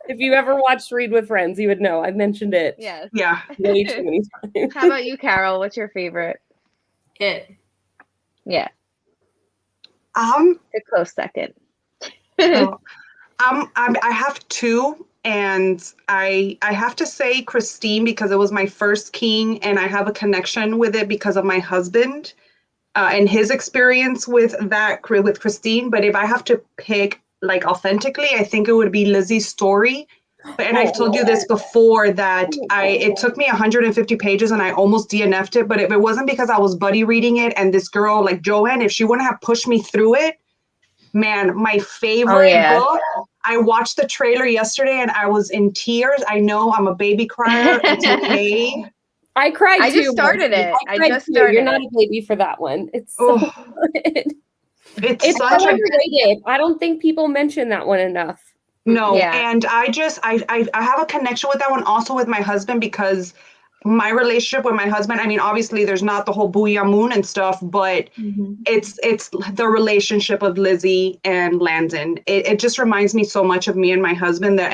Speaker 5: If you ever watched Read with Friends, you would know. I've mentioned it
Speaker 1: Yes.
Speaker 2: Yeah.
Speaker 5: way too many times.
Speaker 1: How about you, Carol? What's your favorite?
Speaker 4: It.
Speaker 1: Yeah.
Speaker 2: Um,
Speaker 1: A close second.
Speaker 2: So, I have 2, and I have to say Christine because it was my first King, and I have a connection with it because of my husband and his experience with Christine. But if I have to pick like authentically, I think it would be Lizzie's story. And I've told you this before that it took me 150 pages and I almost DNF'd it. But if it wasn't because I was buddy reading it and this girl like Joanne, if she wouldn't have pushed me through it, man, my favorite book. I watched the trailer yesterday and I was in tears. I know I'm a baby crier. It's okay.
Speaker 5: I cried too.
Speaker 1: I just started it. I just
Speaker 5: too.
Speaker 1: started
Speaker 5: You're not
Speaker 1: it.
Speaker 5: a baby for that one. It's so good.
Speaker 2: It's
Speaker 5: It's
Speaker 2: such a
Speaker 5: underrated. I don't think people mention that one enough.
Speaker 2: No,
Speaker 1: Yeah.
Speaker 2: and I have a connection with that one also with my husband because my relationship with my husband, I mean, obviously there's not the whole Booyah Moon and stuff, but it's the relationship of Lizzie and Landon. It just reminds me so much of me and my husband that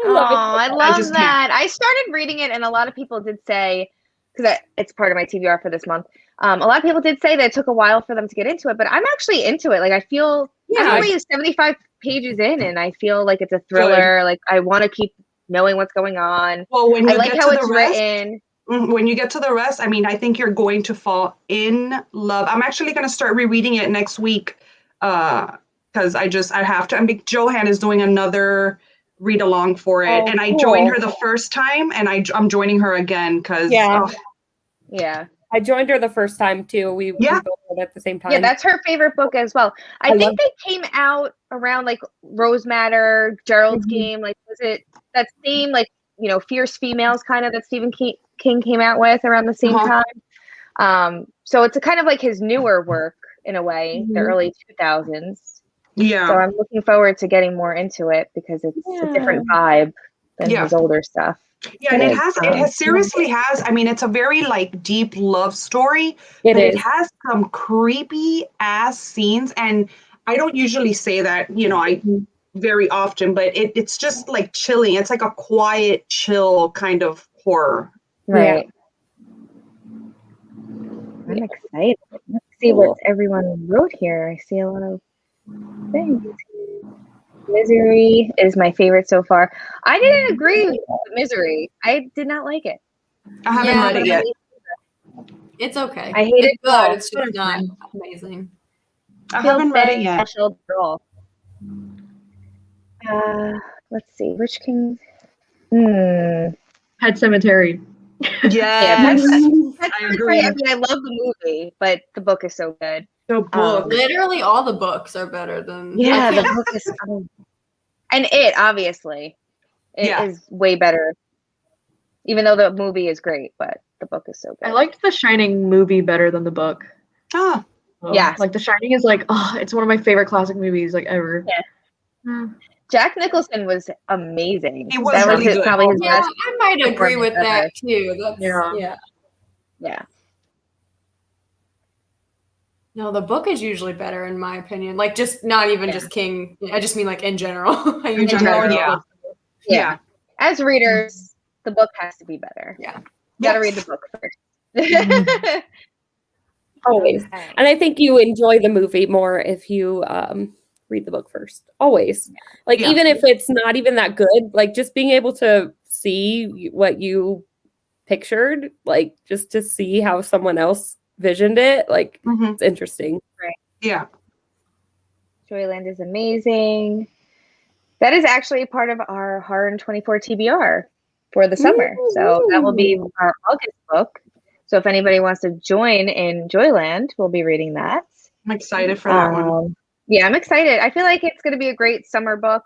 Speaker 1: Oh, I love
Speaker 2: just
Speaker 1: that. I started reading it, and a lot of people did say, because it's part of my TBR for this month. A lot of people did say that it took a while for them to get into it, but I'm actually into it. Like, I feel I'm only 75 pages in, and I feel like it's a thriller. Like, I want to keep knowing what's going on.
Speaker 2: Well, when you
Speaker 1: I like
Speaker 2: get
Speaker 1: how
Speaker 2: to
Speaker 1: it's
Speaker 2: the rest,
Speaker 1: written.
Speaker 2: when you get to the rest, I mean, I think you're going to fall in love. I'm actually going to start rereading it next week because I have to. I mean, Johann is doing another read along for it, and I joined her the first time, and I'm joining her again because
Speaker 1: Yeah.
Speaker 5: I joined her the first time too. We both read at the same time.
Speaker 1: Yeah, that's her favorite book as well. I think they came out around like Rose Madder, Gerald's Game. Like, was it that same like Fierce Females kind of that Stephen King came out with around the same time? So it's a kind of like his newer work in a way, the early 2000s.
Speaker 2: Yeah.
Speaker 1: So I'm looking forward to getting more into it because it's a different vibe than his older stuff.
Speaker 2: Yeah, and it seriously has, I mean, it's a very like deep love story, but it has some creepy ass scenes, and I don't usually say that, I very often, but it's just like chilling. It's like a quiet, chill kind of horror.
Speaker 1: Right. I'm excited. Let's see what everyone wrote here. I see a lot of things. Misery is my favorite so far. I didn't agree with Misery. I did not like it.
Speaker 2: I haven't read it yet.
Speaker 4: It's okay.
Speaker 1: I hate it.
Speaker 4: Good. It's just not amazing.
Speaker 2: I haven't read it yet.
Speaker 1: Let's see. Which King?
Speaker 3: Pet Cemetery.
Speaker 2: Yes.
Speaker 1: I agree. I mean, I love the movie, but the book is so good.
Speaker 2: The book.
Speaker 4: Literally all the books are better than...
Speaker 1: Yeah, the book is... And it, obviously. It is way better. Even though the movie is great, but the book is so good.
Speaker 3: I liked the Shining movie better than the book.
Speaker 2: Oh.
Speaker 1: Yeah.
Speaker 3: Like, The Shining is like, it's one of my favorite classic movies, like, ever.
Speaker 1: Yeah. Jack Nicholson was amazing.
Speaker 2: He was really good.
Speaker 1: Probably his best.
Speaker 4: I might agree with that, too.
Speaker 1: Yeah.
Speaker 4: No, the book is usually better in my opinion. Like, just not even just King. I just mean like in general.
Speaker 2: In general, yeah.
Speaker 1: As readers, the book has to be better.
Speaker 4: Yeah.
Speaker 1: You gotta read the book first.
Speaker 5: Always. And I think you enjoy the movie more if you read the book first. Always. Like, even if it's not even that good, like just being able to see what you pictured, like just to see how someone else visioned it, like it's interesting.
Speaker 1: Right.
Speaker 2: Yeah.
Speaker 1: Joyland is amazing. That is actually part of our Horror in 24 TBR for the summer. So that will be our August book. So if anybody wants to join in Joyland, we'll be reading that.
Speaker 2: I'm excited for that one.
Speaker 1: Yeah, I'm excited. I feel like it's going to be a great summer book.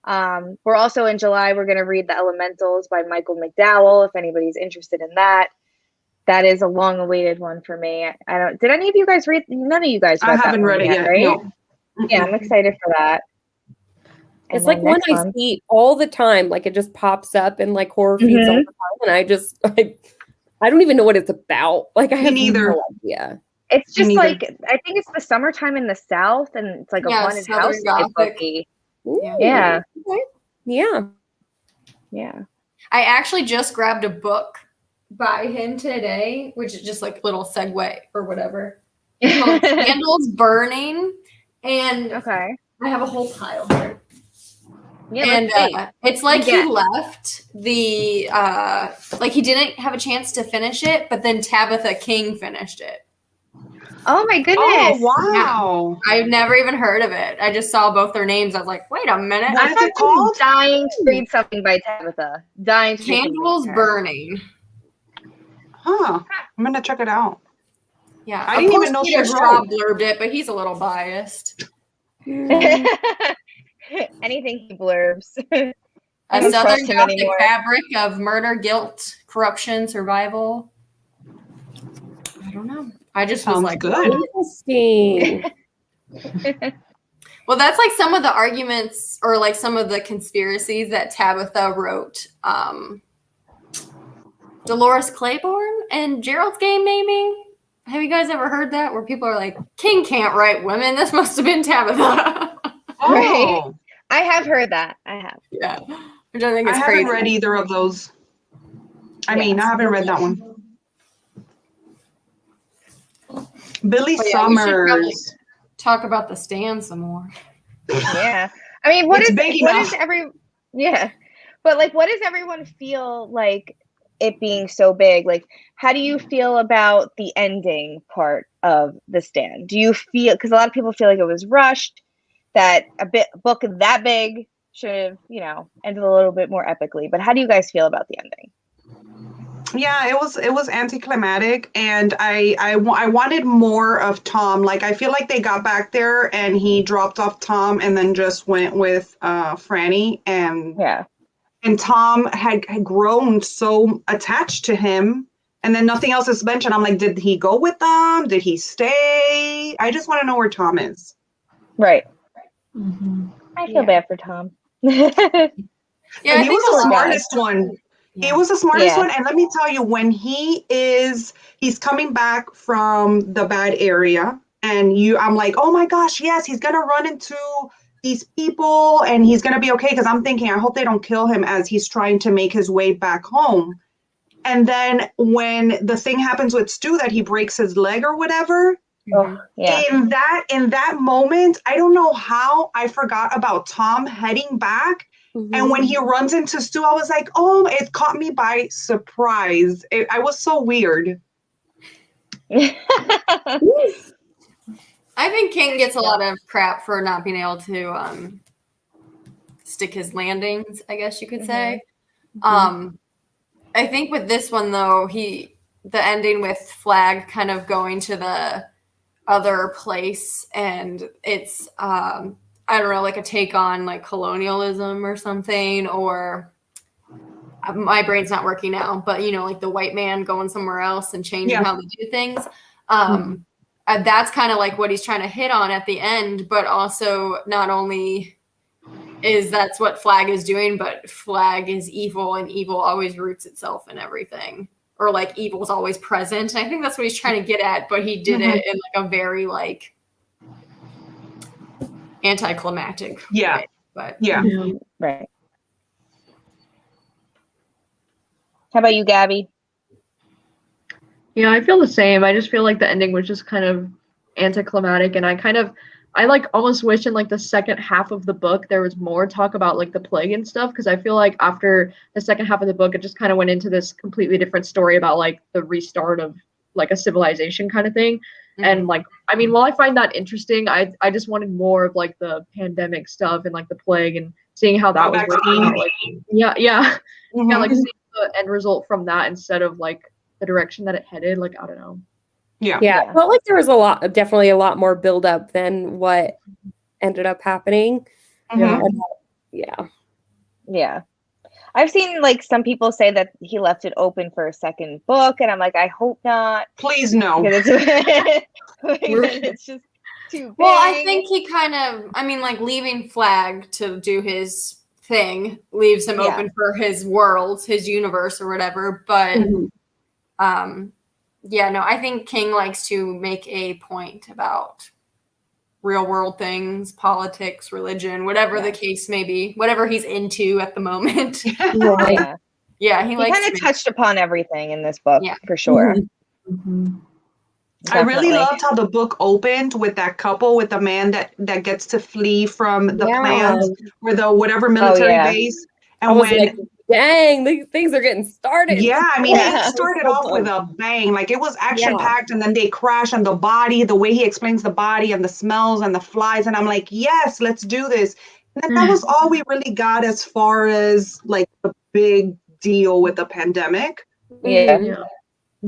Speaker 1: We're also in July, we're going to read The Elementals by Michael McDowell, if anybody's interested in that. That is a long-awaited one for me. Did any of you guys read? None of you guys read that.
Speaker 2: I haven't read it yet,
Speaker 1: right?
Speaker 2: No.
Speaker 1: Yeah, I'm excited for that.
Speaker 5: It's like one I see all the time. Like, it just pops up in like horror feeds all the time, and I just like, I don't even know what it's about. Like, I have no idea.
Speaker 1: It's just like, I think it's the summertime in the South, and it's like a haunted house bookie. Yeah.
Speaker 4: I actually just grabbed a book by him today, which is just like little segue or whatever. It's called Candles Burning, and I have a whole pile here. Yeah, and it's like he left the like he didn't have a chance to finish it, but then Tabitha King finished it.
Speaker 1: Oh my goodness!
Speaker 2: Oh wow!
Speaker 4: Yeah. I've never even heard of it. I just saw both their names. I was like, wait a minute.
Speaker 1: What is it called? Dying to read something by Tabitha. Dying to read
Speaker 4: Candles Burning.
Speaker 2: Huh. I'm gonna check it out.
Speaker 4: Yeah.
Speaker 2: I didn't even know
Speaker 4: Peter Straub blurbed it, but he's a little biased.
Speaker 1: Anything he blurbs.
Speaker 4: A Southern Gothic fabric of murder, guilt, corruption, survival. I don't know. I just was like,
Speaker 2: good.
Speaker 5: Interesting.
Speaker 4: Well, that's like some of the arguments or like some of the conspiracies that Tabitha wrote. Dolores Claiborne and Gerald's Game naming. Have you guys ever heard that? Where people are like, King can't write women. This must have been Tabitha.
Speaker 1: Right. I have heard that. I have.
Speaker 4: Yeah. Which I think is
Speaker 2: I
Speaker 4: crazy.
Speaker 2: haven't read either of those. I mean, I haven't read that one. Billy
Speaker 4: We should
Speaker 2: Summers.
Speaker 4: probably talk about the stand some more.
Speaker 1: Yeah. I mean, what
Speaker 2: It's
Speaker 1: is
Speaker 2: big
Speaker 1: what
Speaker 2: enough.
Speaker 1: is every yeah. But like what does everyone feel like it being so big? Like how do you feel about the ending part of The Stand? Do you feel, because a lot of people feel like it was rushed, that a book that big should have, you know, ended a little bit more epically. But how do you guys feel about the ending?
Speaker 2: Yeah, it was anticlimactic, and I wanted more of Tom. Like, I feel like they got back there and he dropped off Tom and then just went with Franny, and
Speaker 1: Yeah.
Speaker 2: and Tom had grown so attached to him, and then nothing else is mentioned. I'm like, did he go with them? Did he stay? I just want to know where Tom is.
Speaker 1: Right.
Speaker 3: Mm-hmm.
Speaker 1: I feel bad for Tom.
Speaker 4: Yeah,
Speaker 2: And
Speaker 4: I
Speaker 2: he
Speaker 4: think
Speaker 2: was the
Speaker 1: poor guy.
Speaker 2: smartest one.
Speaker 4: Yeah.
Speaker 2: He was the smartest
Speaker 1: Yeah.
Speaker 2: one. And let me tell you, when he's coming back from the bad area, and I'm like, oh my gosh, yes, he's gonna run into these people and he's gonna be okay. Because I'm thinking, I hope they don't kill him as he's trying to make his way back home. And then when the thing happens with Stu, that he breaks his leg or whatever,
Speaker 1: Oh, yeah.
Speaker 2: in that moment, I don't know how I forgot about Tom heading back. And when he runs into Stu, I was like, oh, it caught me by surprise. I was so weird.
Speaker 4: I think King gets a lot of crap for not being able to stick his landings, I guess you could say. I think with this one though, the ending with Flagg kind of going to the other place, and it's I don't know, like a take on like colonialism or something, or my brain's not working now, but you know, like the white man going somewhere else and changing how they do things. That's kind of like what he's trying to hit on at the end, but also not only is that's what Flagg is doing, but Flagg is evil, and evil always roots itself in everything, or like evil is always present. And I think that's what he's trying to get at, but he did it in like a very like anticlimactic way. But
Speaker 1: Right. How about you, Gabby?
Speaker 3: Yeah, I feel the same. I just feel like the ending was just kind of anticlimactic, and I like almost wish in like the second half of the book there was more talk about like the plague and stuff, because I feel like after the second half of the book it just kind of went into this completely different story about like the restart of like a civilization kind of thing. And like, I mean, while I find that interesting, I just wanted more of like the pandemic stuff and like the plague and seeing how that was working out. Like, yeah, like seeing the end result from that instead of like the direction that it headed. Like, I don't know.
Speaker 5: Yeah. I felt like there was definitely a lot more buildup than what ended up happening.
Speaker 1: Yeah. I've seen like some people say that he left it open for a second book, and I'm like, I hope not.
Speaker 2: Please no.
Speaker 1: It's just too big.
Speaker 4: Well, I think he kind of, I mean, like leaving Flagg to do his thing leaves him open for his world, his universe or whatever. But I think King likes to make a point about real world things, politics, religion, whatever the case may be, whatever he's into at the moment.
Speaker 1: He
Speaker 4: likes
Speaker 1: kind of touched upon everything in this book, for sure.
Speaker 2: I really loved how the book opened with that couple, with the man that gets to flee from the plants or the whatever military base. And
Speaker 5: I was like, dang, these things are getting started.
Speaker 2: Yeah, I mean, it started off with a bang. Like, it was action-packed, and then they crash on the body, the way he explains the body and the smells and the flies. And I'm like, yes, let's do this. And then that was all we really got as far as, like, the big deal with the pandemic.
Speaker 1: Yeah.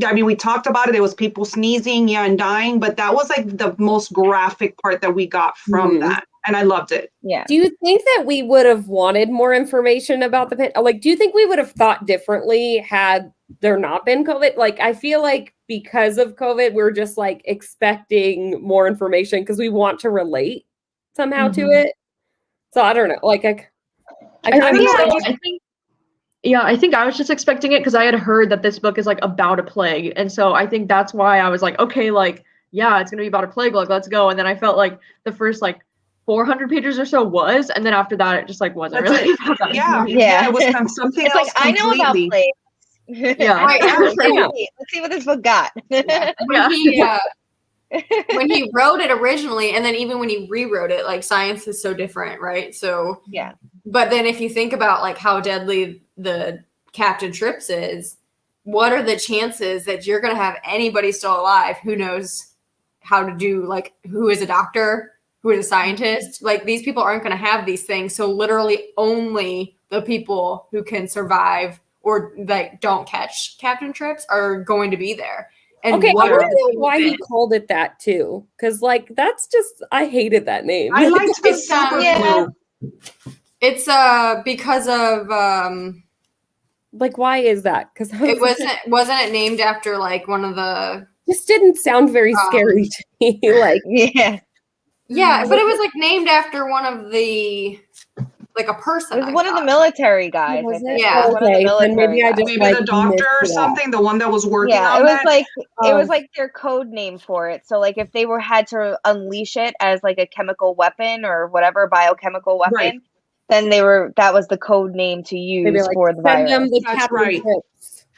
Speaker 2: I mean, we talked about it. There was people sneezing, and dying. But that was, like, the most graphic part that we got from that. And I loved it.
Speaker 1: Yeah.
Speaker 5: Do you think that we would have wanted more information about do you think we would have thought differently had there not been COVID? Like, I feel like because of COVID, we're just like expecting more information because we want to relate somehow to it. So I don't know. Like
Speaker 3: I think I was just expecting it because I had heard that this book is like about a plague, and so I think that's why I was like, okay, like yeah, it's gonna be about a plague, like let's go. And then I felt like the first like 400 pages or so was, and then after that it just like wasn't
Speaker 2: That's
Speaker 3: really.
Speaker 2: Yeah, it was something
Speaker 1: It's
Speaker 2: else
Speaker 1: like I know about
Speaker 2: completely.
Speaker 1: plagues.
Speaker 3: Yeah.
Speaker 1: Let's see what this book got.
Speaker 4: When he wrote it originally, and then even when he rewrote it, like science is so different, right? So
Speaker 1: yeah.
Speaker 4: But then if you think about like how deadly the Captain Trips is, what are the chances that you're going to have anybody still alive who knows how to do, like, who is a doctor, who is a scientist? Like, these people aren't going to have these things. So literally only the people who can survive or like don't catch Captain Trips are going to be there. And
Speaker 5: okay, I
Speaker 4: what
Speaker 5: wonder why he called it that too. Because like that's just I hated that name.
Speaker 2: I liked the super glue.
Speaker 4: It's because of
Speaker 5: like why is that? Because
Speaker 4: it wasn't it named after like one of the
Speaker 5: just didn't sound very scary to me. Like
Speaker 1: yeah,
Speaker 4: but it was like named after one of the like a person.
Speaker 1: It was one of the military guys. I think.
Speaker 4: Yeah,
Speaker 1: one of the military
Speaker 5: maybe I just
Speaker 2: maybe
Speaker 5: like
Speaker 2: the doctor or something, the one that was working on
Speaker 1: it was
Speaker 2: that.
Speaker 1: like it was like their code name for it. So like if they had to unleash it as like a chemical weapon or whatever biochemical weapon,
Speaker 2: Right.
Speaker 1: then that was the code name to use
Speaker 5: like,
Speaker 1: for the virus.
Speaker 2: That's right.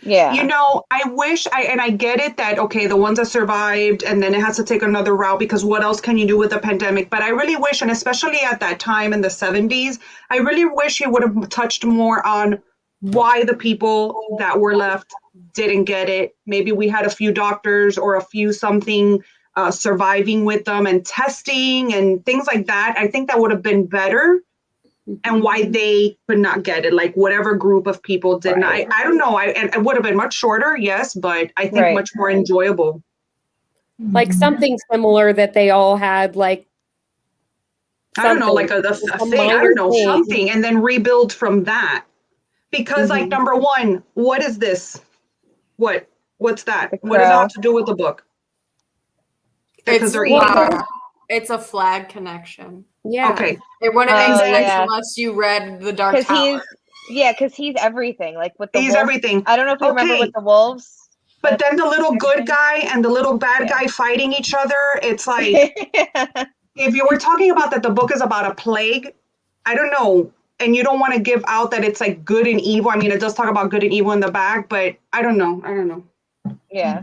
Speaker 1: Yeah.
Speaker 2: You know, I wish I get it that, okay, the ones that survived and then it has to take another route because what else can you do with a pandemic? But I really wish, and especially at that time in the 70s, I really wish he would have touched more on why the people that were left didn't get it. Maybe we had a few doctors or a few something surviving with them and testing and things like that. I think that would have been better. And why they could not get it, like whatever group of people did not. I don't know. And it would have been much shorter, yes, but I think much more enjoyable.
Speaker 5: Like something similar that they all had, like
Speaker 2: I don't know, like a thing. I don't know, something, and then rebuild from that. Because like number one, what is this? What's that? What does that have to do with the book? Because they're eating.
Speaker 4: It's a flag connection.
Speaker 5: Yeah.
Speaker 2: Okay.
Speaker 4: It wouldn't make sense unless you read The Dark Tower.
Speaker 1: Because he's everything. Like with the
Speaker 2: he's
Speaker 1: wolves.
Speaker 2: Everything.
Speaker 1: I don't know if you remember with the wolves.
Speaker 2: But then the little good guy and the little bad guy fighting each other. It's like if you were talking about that the book is about a plague, I don't know. And you don't want to give out that it's like good and evil. I mean, it does talk about good and evil in the back, but I don't know.
Speaker 1: Yeah.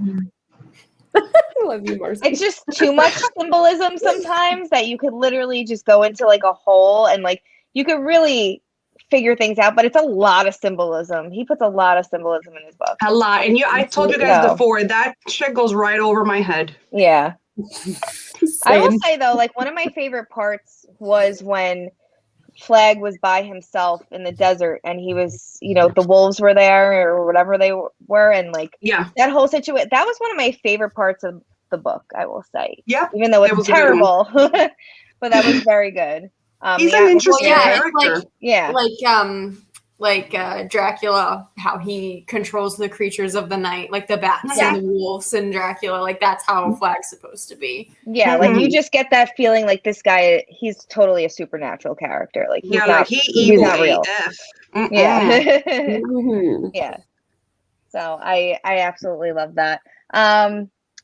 Speaker 5: I love you, Marcy.
Speaker 1: It's just too much symbolism sometimes that you could literally just go into like a hole and like you could really figure things out, but it's a lot of symbolism. He puts a lot of symbolism in his book.
Speaker 2: A lot. And I told you guys before, that shit goes right over my head.
Speaker 1: Yeah. I will say though, like one of my favorite parts was when Flagg was by himself in the desert and he was, the wolves were there or whatever they were. And like, that whole situation, that was one of my favorite parts of the book, I will say.
Speaker 2: Yeah.
Speaker 1: Even though it's terrible, but that was very good.
Speaker 2: He's an interesting character.
Speaker 4: Like Dracula, how he controls the creatures of the night, like the bats and the wolves and Dracula, like that's how Flagg's supposed to be.
Speaker 1: Yeah, like you just get that feeling like this guy, he's totally a supernatural character. Like he's not real. Yeah. Yeah. So I absolutely love that.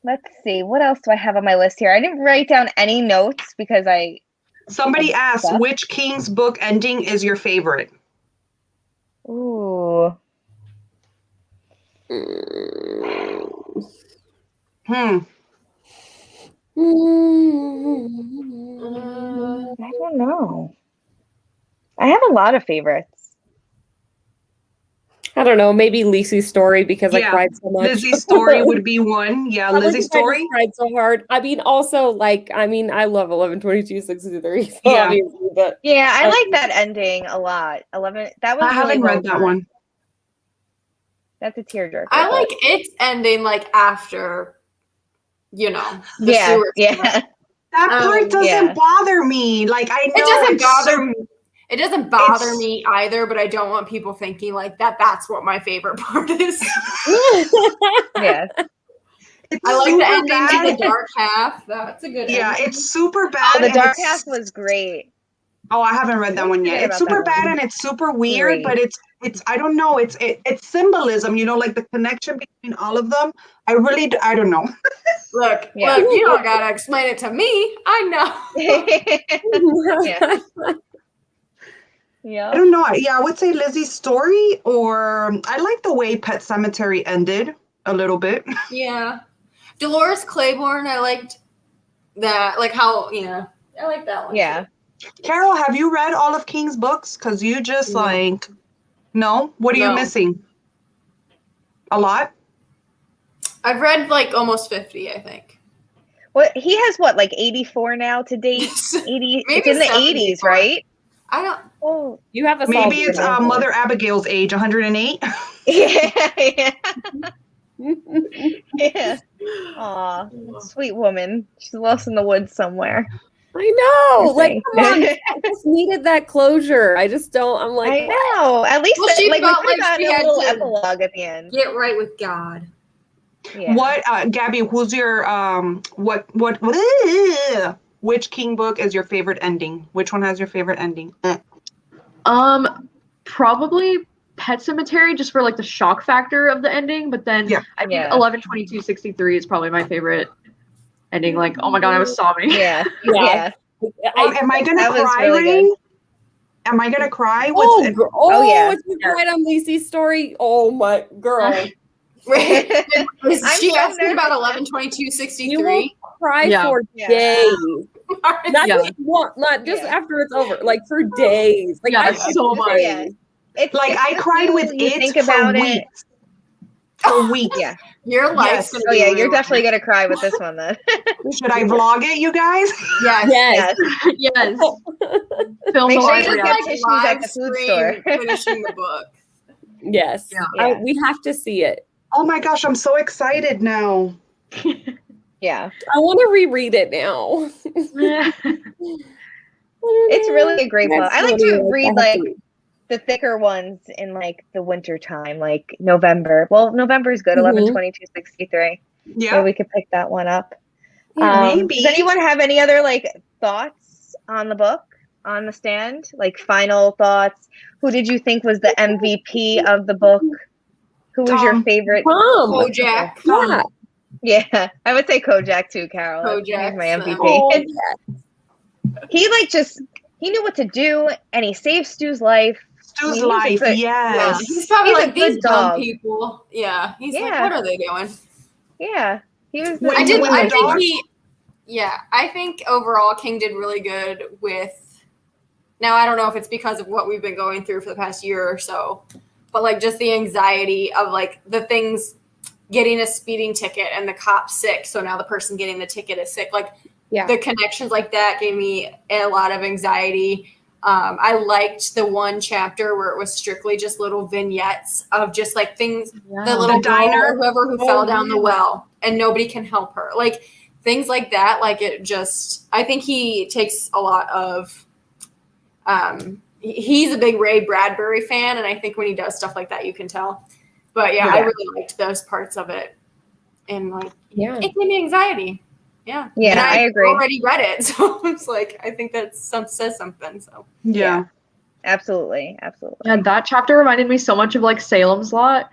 Speaker 1: Let's see, what else do I have on my list here? I didn't write down any notes because
Speaker 2: somebody asked which King's book ending is your favorite.
Speaker 1: Ooh.
Speaker 2: I
Speaker 1: don't know. I have a lot of favorites.
Speaker 5: I don't know, maybe Lizzie's story because I cried so much.
Speaker 2: Lizzie's story would be one. Yeah, Lizzie's story.
Speaker 5: I cried so hard. I mean, also, I love 11/22/63. So
Speaker 2: yeah.
Speaker 5: But
Speaker 1: I like that ending a lot. 11. That was.
Speaker 2: I haven't read that one.
Speaker 1: That's a tearjerker.
Speaker 4: I like its ending, like after, the
Speaker 2: That part doesn't bother me. Like I know
Speaker 4: it doesn't bother me. It doesn't bother me either, but I don't want people thinking like that's what my favorite part is.
Speaker 1: Yeah.
Speaker 4: I like the
Speaker 2: super
Speaker 4: ending to
Speaker 2: bad.
Speaker 4: the dark half. That's a good
Speaker 2: Yeah,
Speaker 4: ending.
Speaker 2: it's super bad.
Speaker 1: Oh, the
Speaker 2: and
Speaker 1: dark
Speaker 2: it's-
Speaker 1: half was great.
Speaker 2: Oh, I haven't read that
Speaker 1: I
Speaker 2: one
Speaker 1: forget
Speaker 2: yet. It's
Speaker 1: about that
Speaker 2: super bad
Speaker 1: one.
Speaker 2: and it's super weird,
Speaker 1: Great.
Speaker 2: but it's I don't know. It's symbolism, like the connection between all of them. I don't know.
Speaker 4: Look,
Speaker 1: Yeah.
Speaker 4: look, you don't gotta explain it to me. I know.
Speaker 1: Yeah.
Speaker 2: I
Speaker 1: Yeah.
Speaker 2: don't know. Yeah, I would say Lizzie's story, or I like the way Pet Cemetery ended a little bit.
Speaker 4: Yeah. Dolores Claiborne, I liked that. Like how, I like that one.
Speaker 1: Yeah.
Speaker 2: Carol, have you read all of King's books? Because you just
Speaker 4: No.
Speaker 2: no? What are you
Speaker 4: No.
Speaker 2: missing? A lot?
Speaker 4: I've read like almost 50, I think.
Speaker 1: What he has like 84 now to date. 80.
Speaker 4: Maybe
Speaker 1: It's in the 80s,
Speaker 4: 74.
Speaker 1: right?
Speaker 4: I don't.
Speaker 1: Oh.
Speaker 5: You have a
Speaker 2: Maybe it's Mother Abigail's age, 108.
Speaker 1: Yeah. Yeah. Aw, sweet woman. She's lost in the woods somewhere.
Speaker 5: I know.
Speaker 1: Poor
Speaker 5: Like,
Speaker 1: thing.
Speaker 5: come on. I just needed that closure. I just don't. I'm like,
Speaker 1: I know. At least
Speaker 4: Well, she
Speaker 1: we
Speaker 4: felt
Speaker 1: could
Speaker 4: like
Speaker 1: have
Speaker 4: she
Speaker 1: gotten a
Speaker 4: had
Speaker 1: little
Speaker 4: to
Speaker 1: epilogue at the end.
Speaker 4: Get right with God.
Speaker 1: Yeah.
Speaker 2: What, Gabby? Who's your which King book is your favorite ending? Which one has your favorite ending?
Speaker 3: Probably Pet Cemetery, just for like the shock factor of the ending. But then
Speaker 2: Yeah.
Speaker 3: I think
Speaker 1: Yeah.
Speaker 3: 11/22/63 is probably my favorite ending. Like, oh my god, I was sobbing.
Speaker 1: Yeah.
Speaker 5: Yeah.
Speaker 2: Am I gonna
Speaker 1: that was
Speaker 2: cry,
Speaker 1: really good.
Speaker 2: Rain? Am I gonna cry with
Speaker 1: yeah.
Speaker 5: If you cried on Lacey's story, oh my girl.
Speaker 4: Wait, is
Speaker 1: I'm
Speaker 4: she
Speaker 1: so
Speaker 4: asking about
Speaker 1: nervous.
Speaker 4: 11/22/63?
Speaker 5: You will cry
Speaker 3: Yeah.
Speaker 5: for
Speaker 1: Yeah.
Speaker 5: days. Not
Speaker 3: Yeah.
Speaker 5: just not just
Speaker 1: Yeah.
Speaker 5: after it's over, like for days. Like
Speaker 3: Yeah,
Speaker 5: I
Speaker 3: so much.
Speaker 1: Yeah. It's
Speaker 2: I
Speaker 1: the
Speaker 2: cried with
Speaker 1: feel, you
Speaker 2: it
Speaker 1: think
Speaker 2: for
Speaker 1: about it.
Speaker 2: weeks. For weeks.
Speaker 1: Yeah.
Speaker 4: Your life's
Speaker 2: Yes.
Speaker 4: gonna
Speaker 1: Oh
Speaker 4: be
Speaker 1: yeah, you're
Speaker 4: ruined.
Speaker 1: definitely gonna cry with this one then.
Speaker 2: Should I vlog it, you guys?
Speaker 4: Yes.
Speaker 5: yes.
Speaker 3: Yes. Film
Speaker 1: Make
Speaker 3: the
Speaker 1: sure
Speaker 3: live
Speaker 1: you get
Speaker 3: reaction.
Speaker 1: tissues
Speaker 4: live
Speaker 1: at the food store.
Speaker 4: finishing the book.
Speaker 5: Yes.
Speaker 1: Yeah.
Speaker 5: We have to see it.
Speaker 2: Oh my gosh, I'm so excited now.
Speaker 1: Yeah.
Speaker 5: I want to reread it now.
Speaker 1: It's really a great book.
Speaker 5: That's
Speaker 1: I like
Speaker 5: funny,
Speaker 1: to read
Speaker 5: I have
Speaker 1: like the thicker ones in like the winter time, like November. Well, November is good,
Speaker 5: Mhm.
Speaker 1: 11/22/63.
Speaker 2: Yeah.
Speaker 1: So we could pick that one up.
Speaker 2: Maybe.
Speaker 1: Does anyone have any other like thoughts on the book, on the stand? Like final thoughts? Who did you think was the MVP of the book? Who was your
Speaker 2: Tom.
Speaker 1: favorite?
Speaker 4: Kojak.
Speaker 5: Yeah.
Speaker 1: Yeah, I would say Kojak too, Carol. He's
Speaker 4: Kojak,
Speaker 1: my MVP.
Speaker 5: Oh, yeah.
Speaker 1: He he knew what to do, and he saved Stu's life.
Speaker 2: Stu's
Speaker 1: He was a
Speaker 2: life,
Speaker 1: good-
Speaker 4: Yeah,
Speaker 2: yes.
Speaker 4: he's probably
Speaker 1: He's a
Speaker 4: like these
Speaker 1: good
Speaker 4: dumb
Speaker 1: dog.
Speaker 4: people. Yeah, he's like,
Speaker 1: Yeah.
Speaker 4: what are they doing?
Speaker 1: Yeah, he was.
Speaker 2: Wait,
Speaker 4: I did.
Speaker 2: When
Speaker 4: I
Speaker 2: the
Speaker 4: think
Speaker 2: dog-
Speaker 4: I think overall King did really good with. Now I don't know if it's because of what we've been going through for the past year or so, but like just the anxiety of like the things, getting a speeding ticket and the cop's sick, so now the person getting the ticket is sick. Like the connections like that gave me a lot of anxiety. I liked the one chapter where it was strictly just little vignettes of just like things, the little
Speaker 2: The diner?
Speaker 4: girl, whoever who
Speaker 2: Oh,
Speaker 4: fell down the
Speaker 2: yeah.
Speaker 4: well and nobody can help her. Like things like that. Like it just, I think he takes a lot of, he's a big Ray Bradbury fan. And I think when he does stuff like that, you can tell. But yeah, I really liked those parts of it. And like,
Speaker 5: Yeah.
Speaker 4: it gave me anxiety. Yeah.
Speaker 1: Yeah,
Speaker 4: And
Speaker 1: I agree.
Speaker 4: already read it. So it's like, I think that says something. So
Speaker 2: Yeah.
Speaker 1: Absolutely.
Speaker 3: Yeah, that chapter reminded me so much of like Salem's Lot.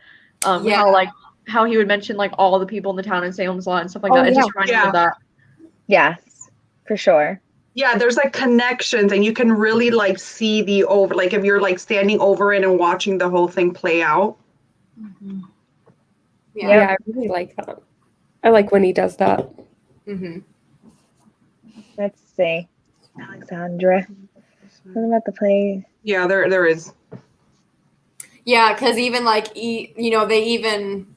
Speaker 3: How he would mention like all the people in the town in Salem's Lot and stuff like
Speaker 5: Oh,
Speaker 3: that. It
Speaker 5: yeah.
Speaker 3: just reminded me of that.
Speaker 1: Yes, for sure.
Speaker 2: Yeah, there's like connections and you can really like see the over, like if you're like standing over it and watching the whole thing play out.
Speaker 5: Yeah, I really like that. I like when he does that.
Speaker 4: Mm-hmm.
Speaker 1: Let's see. Alexandra. What about the play?
Speaker 2: Yeah, there is.
Speaker 4: Yeah, because even like they even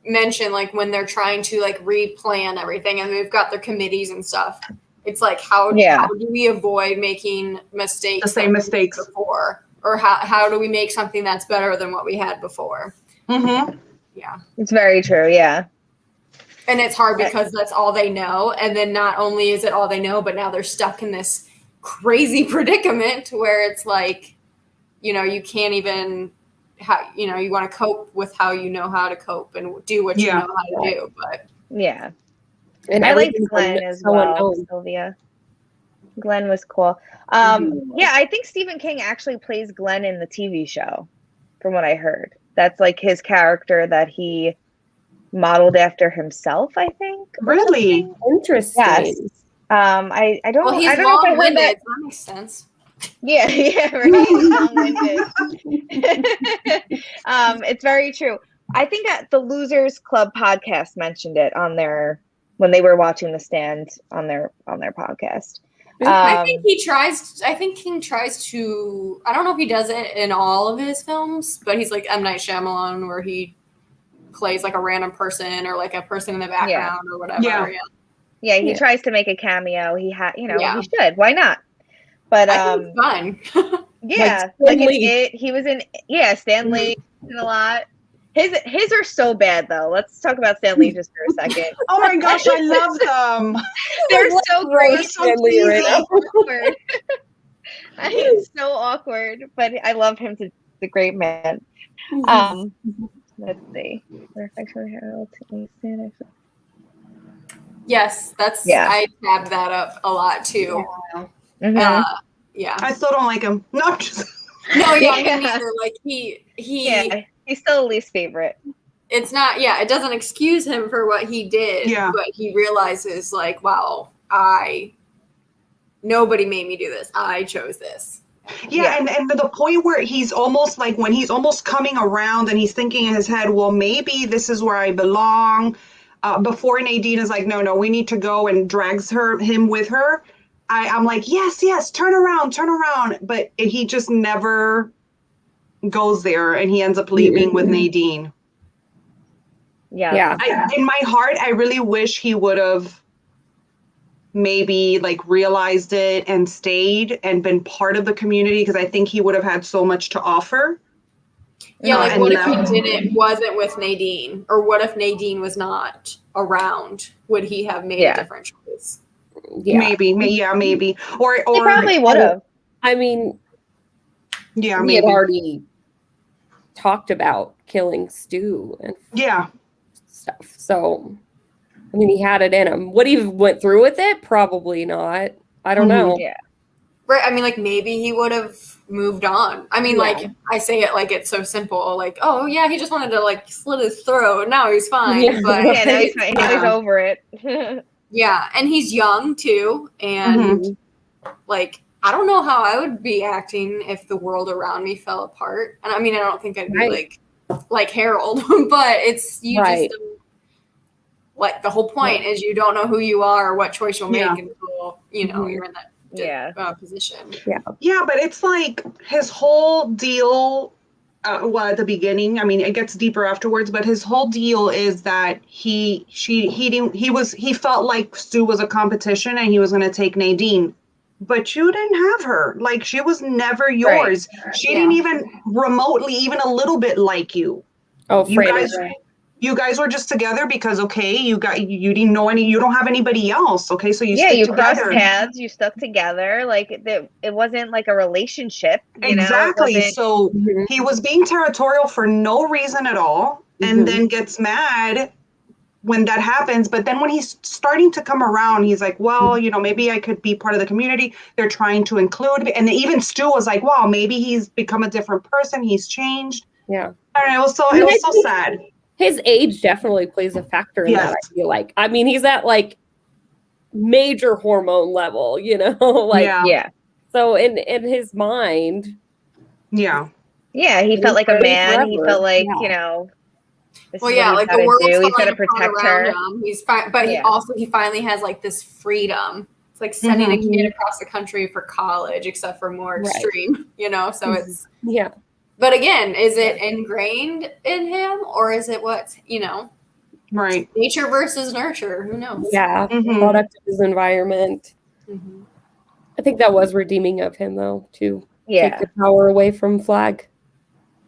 Speaker 4: mention like when they're trying to like replan everything and they've got their committees and stuff. It's like how do we avoid making mistakes?
Speaker 2: The same mistakes
Speaker 4: before, or how do we make something that's better than what we had before?
Speaker 2: Mm-hmm.
Speaker 4: Yeah,
Speaker 1: It's very true. Yeah.
Speaker 4: and it's hard because that's all they know, and then not only is it all they know, but now they're stuck in this crazy predicament where it's like, you can't even. You want to cope with how you know how to cope and do what you know how to do, but
Speaker 1: Yeah.
Speaker 5: And
Speaker 1: I liked
Speaker 5: everything
Speaker 1: Glenn as
Speaker 5: so
Speaker 1: well,
Speaker 5: unknown.
Speaker 1: Sylvia. Glenn was cool. Yeah, I think Stephen King actually plays Glenn in the TV show, from what I heard. That's like his character that he modeled after himself, I think. or
Speaker 2: Really?
Speaker 1: something.
Speaker 5: Interesting.
Speaker 1: Yes. I don't
Speaker 4: Well, he's
Speaker 1: I don't know if I heard
Speaker 4: long-winded.
Speaker 1: that.
Speaker 4: That makes sense.
Speaker 1: Yeah, yeah, right. Long-winded. It's very true. I think that the Losers Club podcast mentioned it on their when they were watching The Stand on their podcast.
Speaker 4: I think King tries to. I don't know if he does it in all of his films, but he's like M. Night Shyamalan, where he plays like a random person or like a person in the background or whatever.
Speaker 2: Yeah.
Speaker 1: He tries to make a cameo. He
Speaker 4: Yeah.
Speaker 1: he should. Why not? But
Speaker 4: I think it's fun.
Speaker 1: yeah,
Speaker 5: Like
Speaker 1: like
Speaker 5: Stan Lee.
Speaker 1: he was in Stan Lee in a lot. His are so bad though. Let's talk about Stan Lee just for a second.
Speaker 2: Oh my gosh, I love them.
Speaker 1: They're so great.
Speaker 2: They're so cheesy.
Speaker 1: Awkward. It's so awkward, but I love him to the great man. Let's see.
Speaker 4: Yes, that's.
Speaker 1: Yeah.
Speaker 4: I tabbed that up a lot too.
Speaker 1: Mhm.
Speaker 4: Yeah.
Speaker 2: I still don't like him. No, just
Speaker 4: No, yeah,
Speaker 1: Yeah.
Speaker 4: me neither. Like he.
Speaker 1: Yeah, he's still the least favorite.
Speaker 4: It's not. Yeah, it doesn't excuse him for what he did.
Speaker 2: Yeah.
Speaker 4: But he realizes, like, wow, nobody made me do this. I chose this.
Speaker 2: Yeah, and to the point where he's almost like when he's almost coming around and he's thinking in his head, well, maybe this is where I belong. Before Nadine is like, no, we need to go, and drags him with her. I'm like, yes, turn around. But he just never goes there, and he ends up leaving with Nadine.
Speaker 1: Yeah.
Speaker 2: In my heart, I really wish he would have maybe like realized it and stayed and been part of the community, because I think he would have had so much to offer.
Speaker 4: Yeah, like what if
Speaker 2: and
Speaker 4: he wasn't with Nadine, or what if Nadine was not around? Would he have made a different choice?
Speaker 5: Yeah.
Speaker 2: Maybe. Or
Speaker 1: He probably would have.
Speaker 5: I mean,
Speaker 2: yeah,
Speaker 5: we
Speaker 2: maybe.
Speaker 5: had already talked about killing Stu and stuff. So, I mean, he had it in him. Would he have went through with it? Probably not. I don't know.
Speaker 1: Yeah.
Speaker 4: Right. I mean, like maybe he would have moved on. I mean, like I say it like it's so simple. Like, oh yeah, he just wanted to like slit his throat. Now he's fine.
Speaker 5: Yeah.
Speaker 4: But
Speaker 1: Yeah, now he's fine. Now he's over it.
Speaker 4: yeah, and he's young too, and like I don't know how I would be acting if the world around me fell apart. And I mean, I don't think I'd be like Harold, but it's you just don't, like the whole point is you don't know who you are or what choice you'll make until you're in that position.
Speaker 2: Yeah, but it's like his whole deal. Well, at the beginning, I mean, it gets deeper afterwards, but his whole deal is that he felt like Stu was a competition and he was going to take Nadine, but you didn't have her. Like, she was never yours. Right. She didn't even remotely, even a little bit like you.
Speaker 5: Oh,
Speaker 2: you guys were just together because you didn't know you don't have anybody else. Okay, so you
Speaker 1: crossed paths, you stuck together. Like it wasn't like a relationship.
Speaker 2: Exactly. So he was being territorial for no reason at all, and then gets mad when that happens. But then when he's starting to come around, he's like, well, maybe I could be part of the community. They're trying to include me. And even Stu was like, wow, maybe he's become a different person. He's changed.
Speaker 5: Yeah.
Speaker 2: I don't know, it was so sad.
Speaker 5: His age definitely plays a factor in that, I feel like. I mean, he's at like major hormone level, So in his mind.
Speaker 2: Yeah.
Speaker 1: Yeah, he felt like a man.
Speaker 5: Forever.
Speaker 1: He felt like,
Speaker 4: this like the world's
Speaker 1: he's got to protect her.
Speaker 4: Him. He's fine, but he finally has like this freedom. It's like sending a kid across the country for college, except for more extreme, so it's But again, is it ingrained in him, or is it what,
Speaker 2: right?
Speaker 4: Nature versus nurture. Who knows?
Speaker 5: Yeah. Product of his environment. I think that was redeeming of him, though, to take the power away from Flagg.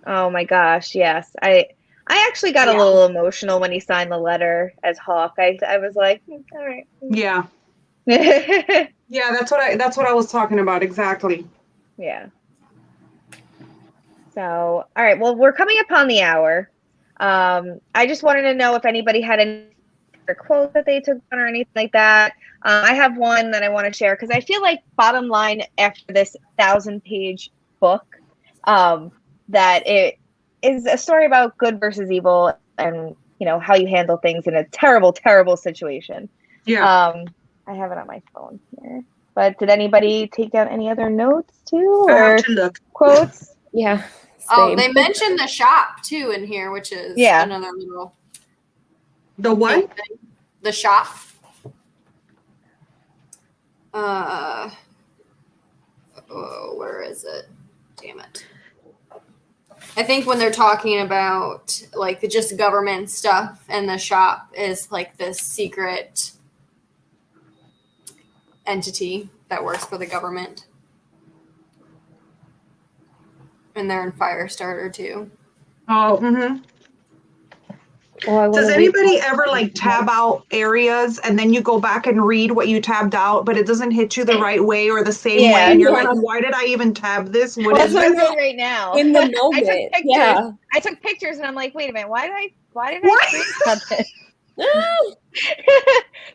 Speaker 1: Oh my gosh, yes. I actually got a little emotional when he signed the letter as Hawk. I was like, all right.
Speaker 2: Yeah. Yeah, that's what I was talking about exactly.
Speaker 1: Yeah. So, all right. Well, we're coming upon the hour. I just wanted to know if anybody had any favorite quote that they took on or anything like that. I have one that I want to share because I feel like bottom line after this 1,000-page book, that it is a story about good versus evil and, you know, how you handle things in a terrible, terrible situation.
Speaker 2: Yeah.
Speaker 1: I have it on my phone here. But did anybody take down any other notes too,
Speaker 2: I
Speaker 1: or
Speaker 2: have to look.
Speaker 1: quotes?
Speaker 5: Yeah.
Speaker 4: Oh,
Speaker 5: same.
Speaker 4: they mentioned the shop too in here, which is another little
Speaker 2: The what?
Speaker 4: thing. The shop. Where is it? Damn it. I think when they're talking about like the just government stuff, and the shop is like this secret entity that works for the government. And they're in Firestarter too.
Speaker 2: Oh, mm-hmm.
Speaker 5: Oh,
Speaker 2: Does anybody ever like tab out areas and then you go back and read what you tabbed out, but it doesn't hit you the right way or the same way, and you're like, why did I even tab this? What is
Speaker 1: That's what I'm
Speaker 2: this?
Speaker 1: doing right now.
Speaker 5: In the moment,
Speaker 1: I took pictures and I'm like, wait a minute, why did I screenshot this?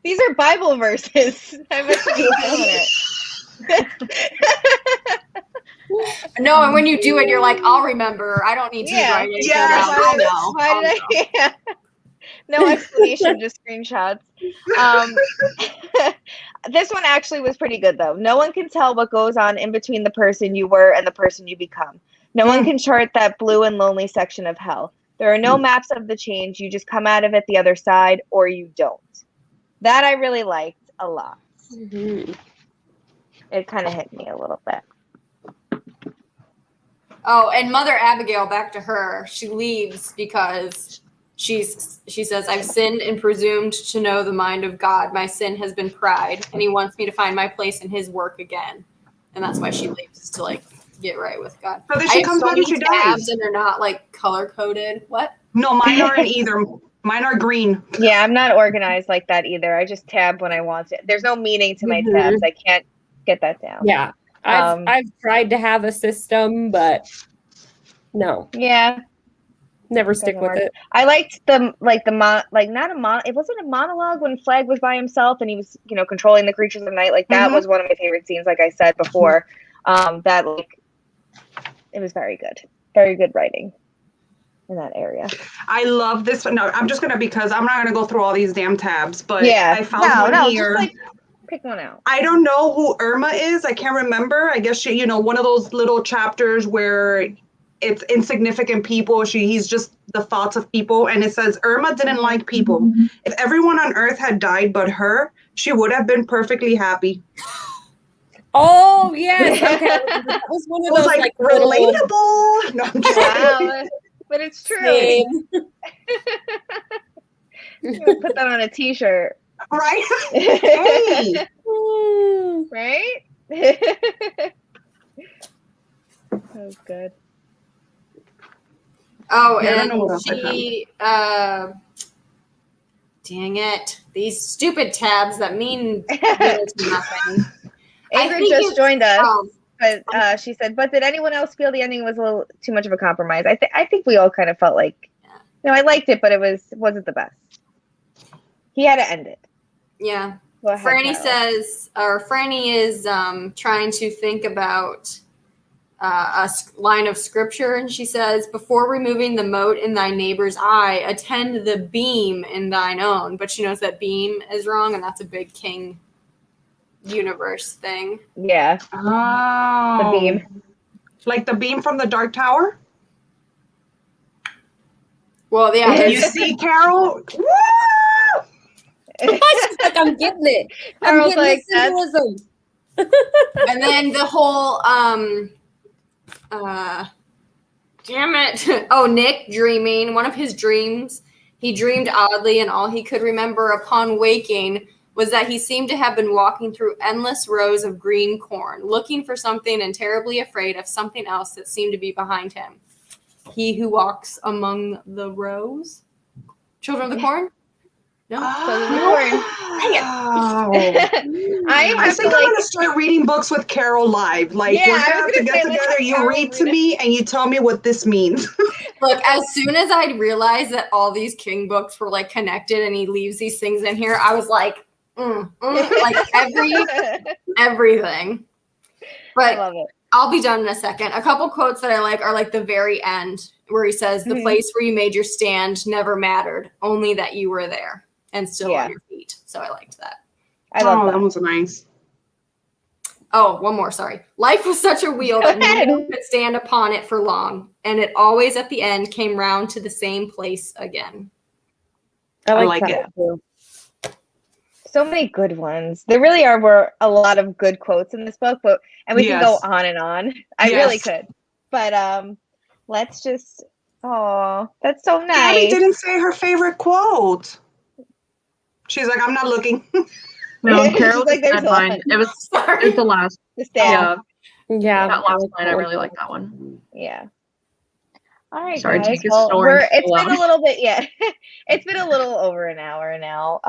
Speaker 1: These are Bible verses. I must be doing it.
Speaker 4: No, and when you do it, you're like, I'll remember. I don't need to write anything down. I know.
Speaker 1: Why did I? No explanation, just screenshots. This one actually was pretty good, though. No one can tell what goes on in between the person you were and the person you become. No one can chart that blue and lonely section of hell. There are no maps of the change. You just come out of it the other side, or you don't. That I really liked a lot.
Speaker 5: Mm-hmm.
Speaker 1: It kind of hit me a little bit.
Speaker 4: Oh, and Mother Abigail, back to her. She leaves because she says, I've sinned and presumed to know the mind of God. My sin has been pride, and he wants me to find my place in his work again. And that's why she leaves, is to like get right with God.
Speaker 2: So then she comes back and she dies.
Speaker 4: And they're not like color coded. What?
Speaker 2: No, mine aren't either. Mine are green.
Speaker 1: Yeah, I'm not organized like that either. I just tab when I want it. There's no meaning to my tabs. I can't get that down.
Speaker 5: Yeah. I've tried to have a system, but no.
Speaker 1: Yeah.
Speaker 5: Never stick with it.
Speaker 1: I liked it wasn't a monologue when Flagg was by himself and he was, you know, controlling the creatures of the night. Like that was one of my favorite scenes, like I said before. That like it was very good. Very good writing in that area.
Speaker 2: I love this one. No, I'm just gonna, because I'm not gonna go through all these damn tabs, but I found one here.
Speaker 1: Just, like, pick one out.
Speaker 2: I don't know who Irma is. I can't remember. I guess she, you know, one of those little chapters where it's insignificant people. He's just the thoughts of people. And it says, Irma didn't like people. If everyone on Earth had died but her, she would have been perfectly happy.
Speaker 5: Oh, yes. Okay. That was one of those like
Speaker 2: relatable. No, I'm
Speaker 1: joking. But it's true. You put that on a t-shirt.
Speaker 2: Right? Hey.
Speaker 1: Right? That was good.
Speaker 4: Oh, and she, dang it. These stupid tabs that mean nothing.
Speaker 1: Ingrid just joined us, but she said, but did anyone else feel the ending was a little too much of a compromise? I think we all kind of felt like, you know, I liked it, but it wasn't the best. He had to end it.
Speaker 4: Yeah.
Speaker 1: Ahead,
Speaker 4: Franny says, or Franny is trying to think about a line of scripture, and she says, before removing the mote in thy neighbor's eye, attend the beam in thine own. But she knows that beam is wrong, and that's a big King universe thing.
Speaker 1: Yeah.
Speaker 2: Oh.
Speaker 1: The beam.
Speaker 2: Like the beam from the Dark Tower?
Speaker 4: Well, yeah.
Speaker 2: You see, Carol? Woo!
Speaker 5: She's like, I'm getting it. I'm getting like the symbolism.
Speaker 4: And then the whole damn it. Oh, Nick dreaming. One of his dreams, he dreamed oddly, and all he could remember upon waking was that he seemed to have been walking through endless rows of green corn, looking for something and terribly afraid of something else that seemed to be behind him. He who walks among the rows? Children of the Corn? No.
Speaker 2: I think I'm gonna start reading books with Carol live. Like, we're gonna have to get together. You read to me and you tell me what this means.
Speaker 4: Look, as soon as I realized that all these King books were like connected and he leaves these things in here, I was like, like everything. But
Speaker 1: I love it.
Speaker 4: I'll be done in a second. A couple quotes that I like are like the very end where he says, the place where you made your stand never mattered, only that you were there and still on your feet. So I liked that.
Speaker 1: I love that.
Speaker 2: That was nice.
Speaker 4: Oh, one more, sorry. Life was such a wheel that no one could stand upon it for long, and it always at the end came round to the same place again.
Speaker 2: I like it.
Speaker 1: Too. So many good ones. There really were a lot of good quotes in this book, and we can go on and on. I really could. But let's just that's so nice.
Speaker 2: Gabby didn't say her favorite quote. She's like, I'm not looking.
Speaker 3: No, Carol
Speaker 1: like, there's
Speaker 3: mine. It was the last.
Speaker 1: Yeah.
Speaker 3: That last line, I really like that one.
Speaker 1: Yeah. All right,
Speaker 3: sorry,
Speaker 1: guys.
Speaker 3: Well,
Speaker 1: it's been a little bit, it's been a little over an hour now.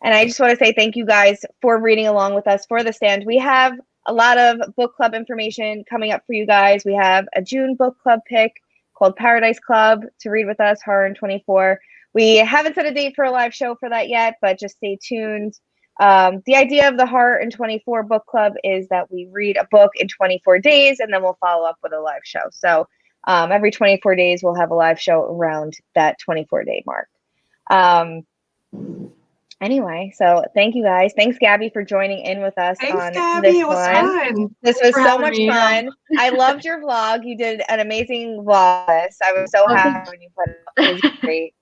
Speaker 1: And I just want to say thank you guys for reading along with us for The Stand. We have a lot of book club information coming up for you guys. We have a June book club pick called Paradise Club to read with us, Horror in 24. We haven't set a date for a live show for that yet, but just stay tuned. The idea of the Horror in 24 book club is that we read a book in 24 days and then we'll follow up with a live show. So every 24 days, we'll have a live show around that 24-day mark. Anyway, so thank you guys. Thanks, Gabby, for joining in with us on
Speaker 2: Gabby.
Speaker 1: this
Speaker 2: it was
Speaker 1: one.
Speaker 2: fun.
Speaker 1: This was so much fun. I loved your vlog. You did an amazing vlog. I was so happy when you put it up. It was great.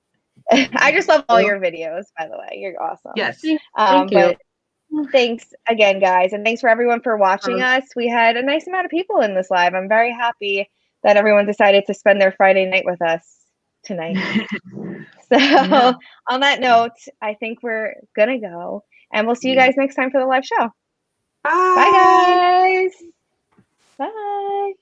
Speaker 1: I just love all your videos, by the way. You're awesome.
Speaker 3: Yes. Thank you.
Speaker 1: But thanks again, guys. And thanks for everyone for watching us. We had a nice amount of people in this live. I'm very happy that everyone decided to spend their Friday night with us tonight. So on that note, I think we're going to go. And we'll see you guys next time for the live show.
Speaker 2: Bye.
Speaker 1: Bye, guys. Bye.